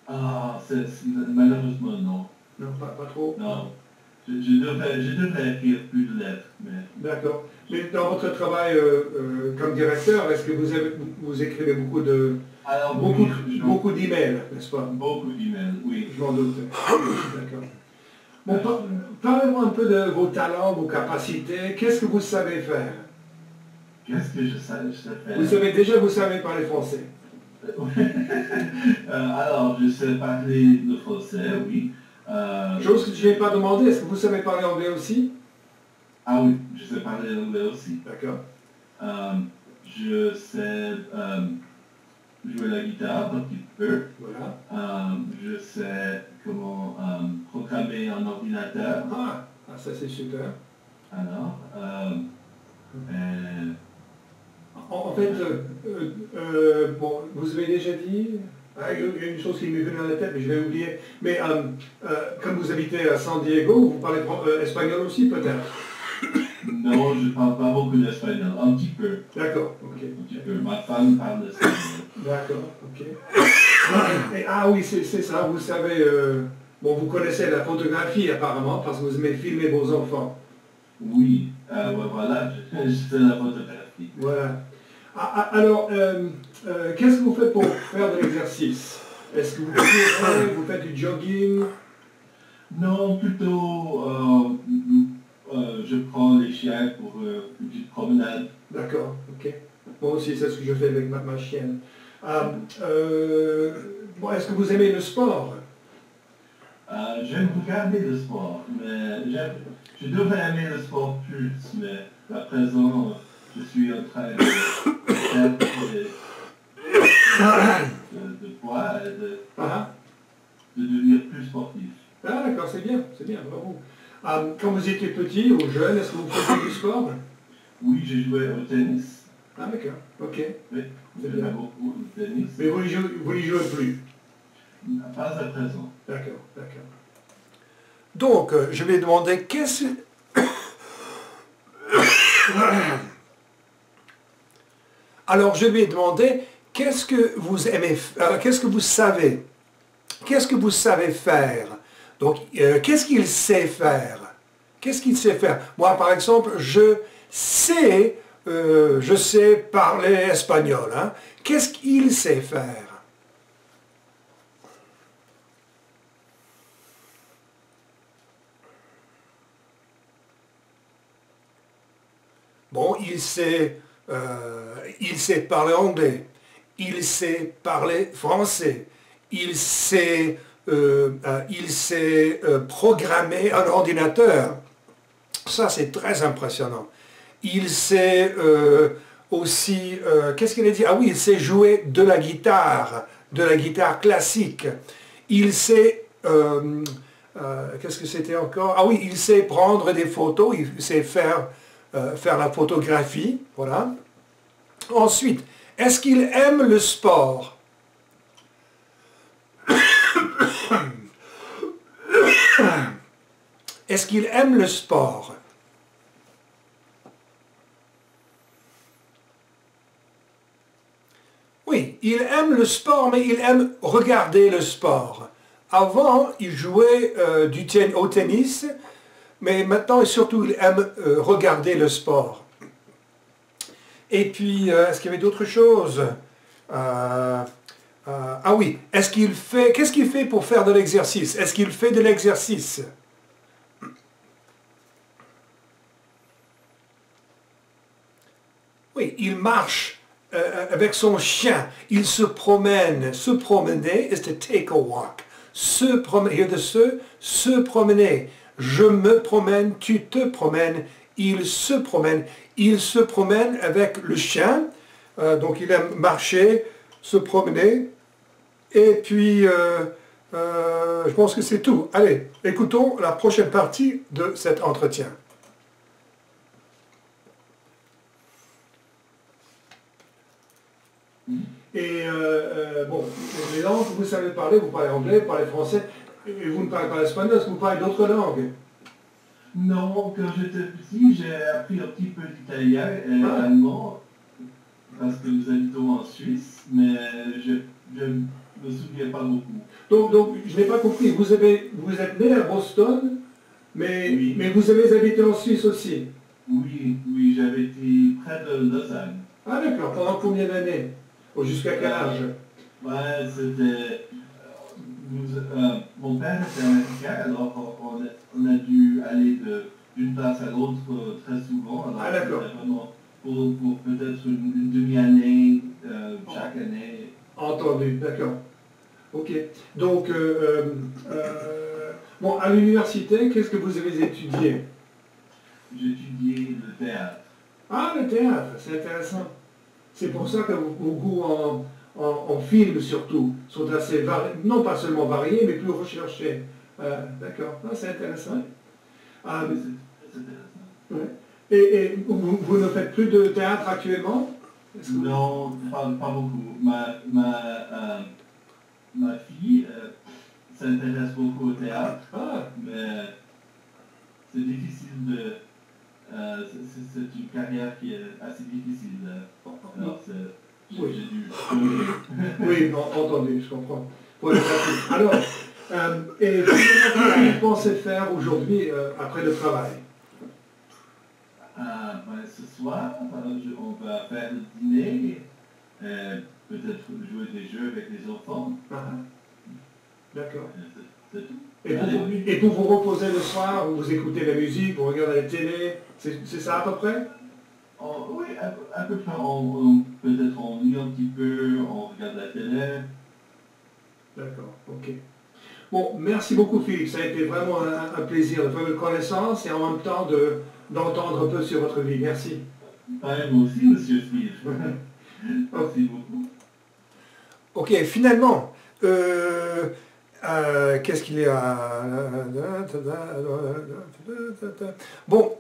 Malheureusement, non. Non, pas trop? Non. Je devrais écrire plus de lettres, mais... D'accord. Mais dans votre travail comme directeur, est-ce que vous écrivez beaucoup d'emails, n'est-ce pas? Beaucoup d'emails, oui. Je m'en doute. D'accord. Bon, parlez-moi un peu de vos talents, vos capacités. Qu'est-ce que vous savez faire? Qu'est-ce que je sais faire? Vous savez parler français. Alors, je sais parler le français, oui. Chose que je n'ai pas demandé, est-ce que vous savez parler anglais aussi? Ah oui, je sais parler anglais aussi. D'accord. Je sais jouer la guitare un petit peu. Voilà. Je sais comment programmer un ordinateur. Ça c'est super. Alors, En fait, bon, vous avez déjà dit, il y a une chose qui m'est venue à la tête, mais je vais oublier. Mais comme vous habitez à San Diego, vous parlez espagnol aussi peut-être? Non, je ne parle pas beaucoup d'espagnol, un petit peu. D'accord, ok. Un petit peu. Ma femme parle espagnol. D'accord, ok. Oui, c'est ça, vous savez, bon, vous connaissez la photographie apparemment, parce que vous aimez filmer vos enfants. Oui, voilà, je fais la photographie. Voilà. Alors, qu'est-ce que vous faites pour faire de l'exercice? Est-ce que vous courez, vous faites du jogging? Non, plutôt, je prends les chiens pour une petite promenade. D'accord, ok. Moi aussi, c'est ce que je fais avec ma chienne. Bon, est-ce que vous aimez le sport? J'aime regarder le sport, mais je devrais aimer le sport plus, mais à présent, je suis en train de faire de poids et de devenir plus sportif. Ah d'accord, c'est bien, bravo. Quand vous étiez petit ou jeune, est-ce que vous faisiez du sport? Oui, j'ai joué au tennis. Ah d'accord, ok. Oui, j'aime beaucoup le tennis. Mais vous n'y jouez plus? Pas à présent. D'accord. Donc, je vais demander Alors, je vais demander qu'est-ce que vous aimez, qu'est-ce que vous savez? Qu'est-ce que vous savez faire? Donc, qu'est-ce qu'il sait faire? Qu'est-ce qu'il sait faire? Moi, par exemple, je sais parler espagnol. Hein? Qu'est-ce qu'il sait faire? Bon, il sait parler anglais, il sait parler français, il sait programmer un ordinateur. Ça, c'est très impressionnant. Il sait aussi, qu'est-ce qu'il a dit? Ah oui, il sait jouer de la guitare classique. il sait, qu'est-ce que c'était encore? Ah oui, il sait prendre des photos, il sait faire la photographie, voilà. Ensuite, est-ce qu'il aime le sport? Est-ce qu'il aime le sport? Oui, il aime le sport, mais il aime regarder le sport. Avant, il jouait au tennis, mais maintenant, et surtout, il aime regarder le sport. Et puis, est-ce qu'il y avait d'autres choses? Ah oui, qu'est-ce qu'il fait pour faire de l'exercice? Est-ce qu'il fait de l'exercice? Oui, il marche avec son chien, il se promène. Se promener is to take a walk. Se promener, se promener. Je me promène, tu te promènes, il se promène. Il se promène avec le chien, donc il aime marcher, se promener. Et puis, je pense que c'est tout. Allez, écoutons la prochaine partie de cet entretien. Et bon, les langues, vous savez parler, vous parlez anglais, vous parlez français, et vous ne parlez pas espagnol, est-ce que vous parlez d'autres langues? Non, quand j'étais petit, j'ai appris un petit peu d'italien et allemand, parce que nous habitons en Suisse, mais je ne me souviens pas beaucoup. Donc je n'ai pas compris, vous êtes né à Boston, mais, oui. mais vous avez habité en Suisse aussi? Oui, j'avais été près de Lausanne. Ah d'accord, pendant combien d'années? Jusqu'à quel âge? Ouais, c'était... mon père était américain, alors on a dû aller d'une place à l'autre très souvent. Alors d'accord. c'était vraiment pour peut-être une demi-année chaque année. Entendu, d'accord. Ok. Donc, bon, à l'université, qu'est-ce que vous avez étudié? J'ai étudié le théâtre. Ah, le théâtre, c'est intéressant. C'est pour ça que vos goûts en film, surtout, sont assez variés, non pas seulement variés, mais plus recherchés. D'accord, c'est intéressant. Oui, c'est intéressant. Ouais. Et vous ne faites plus de théâtre actuellement? Non, pas beaucoup. Ma fille s'intéresse beaucoup au théâtre, mais c'est difficile de... c'est une carrière qui est assez difficile. Alors, j'ai dû... Oui, entendu, je comprends. Alors, et qu'est-ce que vous pensez faire aujourd'hui après le travail? Ce soir, on va faire le dîner, peut-être jouer des jeux avec les enfants. D'accord. C'est tout. Et pour vous reposer le soir, vous écoutez la musique, vous regardez la télé, c'est ça à peu près? Oui, à peu près. Peut-être on lit un petit peu, on regarde la télé. D'accord, ok. Bon, merci beaucoup Philippe, ça a été vraiment un plaisir de faire votre connaissance et en même temps d'entendre un peu sur votre vie. Merci. Moi aussi, monsieur Smith. Merci beaucoup. Ok, finalement, qu'est-ce qu'il y a? Bon,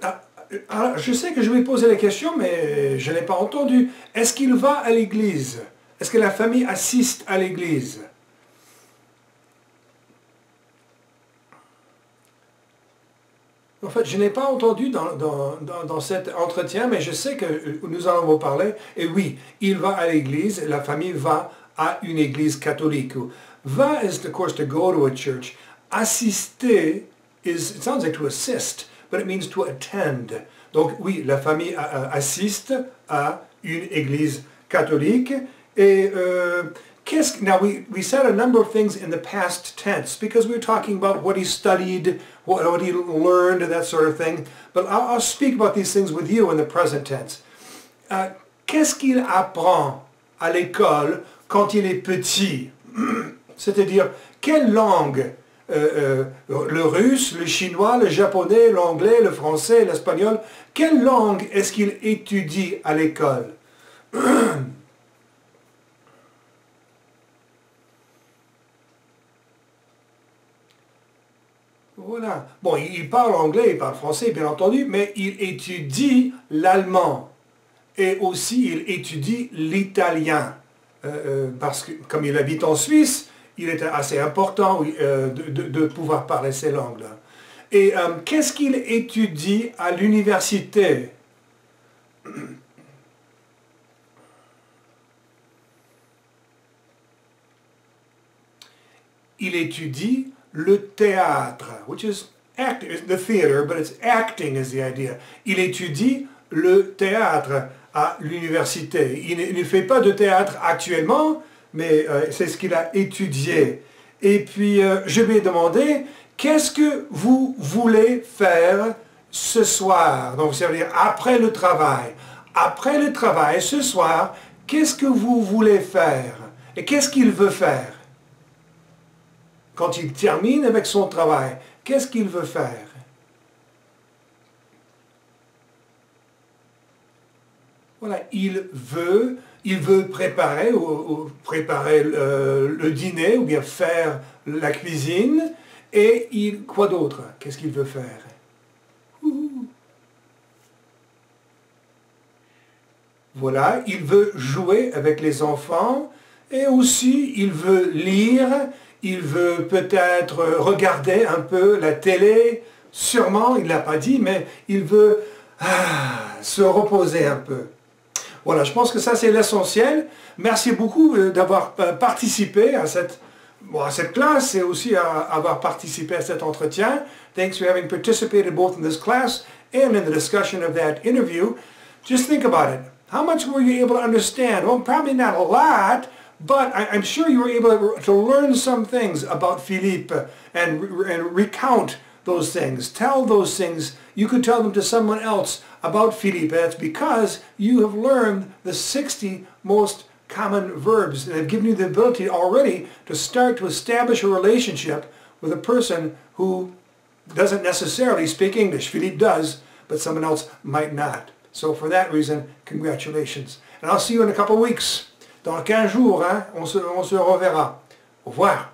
alors, je sais que je vais poser la question, mais je n'ai pas entendu. Est-ce qu'il va à l'église? Est-ce que la famille assiste à l'église? En fait, je n'ai pas entendu dans cet entretien, mais je sais que nous allons vous parler. Et oui, il va à l'église, la famille va à une église catholique. Va is, of course, to go to a church. Assister it sounds like to assist, but it means to attend. Donc oui, la famille assiste à une église catholique. Et now we said a number of things in the past tense because we were talking about what he studied, what he learned, that sort of thing. But I'll speak about these things with you in the present tense. Qu'est-ce qu'il apprend à l'école quand il est petit? C'est-à-dire, quelle langue? Le russe, le chinois, le japonais, l'anglais, le français, l'espagnol. Quelle langue est-ce qu'il étudie à l'école? Voilà. Bon, il parle anglais, il parle français, bien entendu, mais il étudie l'allemand. Et aussi, il étudie l'italien. Parce que, comme il habite en Suisse, il est assez important de pouvoir parler ces langues-là. Et qu'est-ce qu'il étudie à l'université? Il étudie le théâtre, which is the theater, but it's acting is the idea. Il étudie le théâtre à l'université. Il ne fait pas de théâtre actuellement, mais c'est ce qu'il a étudié. Et puis, je lui ai demandé, qu'est-ce que vous voulez faire ce soir? Donc, ça veut dire après le travail. Après le travail, ce soir, qu'est-ce que vous voulez faire? Et qu'est-ce qu'il veut faire? Quand il termine avec son travail, qu'est-ce qu'il veut faire? Voilà, il veut préparer, préparer le dîner ou bien faire la cuisine. Et quoi d'autre? Qu'est-ce qu'il veut faire? Voilà, il veut jouer avec les enfants et aussi il veut lire, il veut peut-être regarder un peu la télé, sûrement, il ne l'a pas dit, mais il veut se reposer un peu. Voilà, je pense que ça c'est l'essentiel. Merci beaucoup d'avoir participé à cette classe et aussi à avoir participé à cet entretien. Thanks for having participated both in this class and in the discussion of that interview. Just think about it. How much were you able to understand? Well, probably not a lot, but I'm sure you were able to learn some things about Philippe and recount those things. Tell those things. You could tell them to someone else about Philippe. That's because you have learned the 60 most common verbs and have given you the ability already to start to establish a relationship with a person who doesn't necessarily speak English. Philippe does, but someone else might not. So for that reason, congratulations. And I'll see you in a couple of weeks. Dans 15 jours, hein, on se reverra. Au revoir.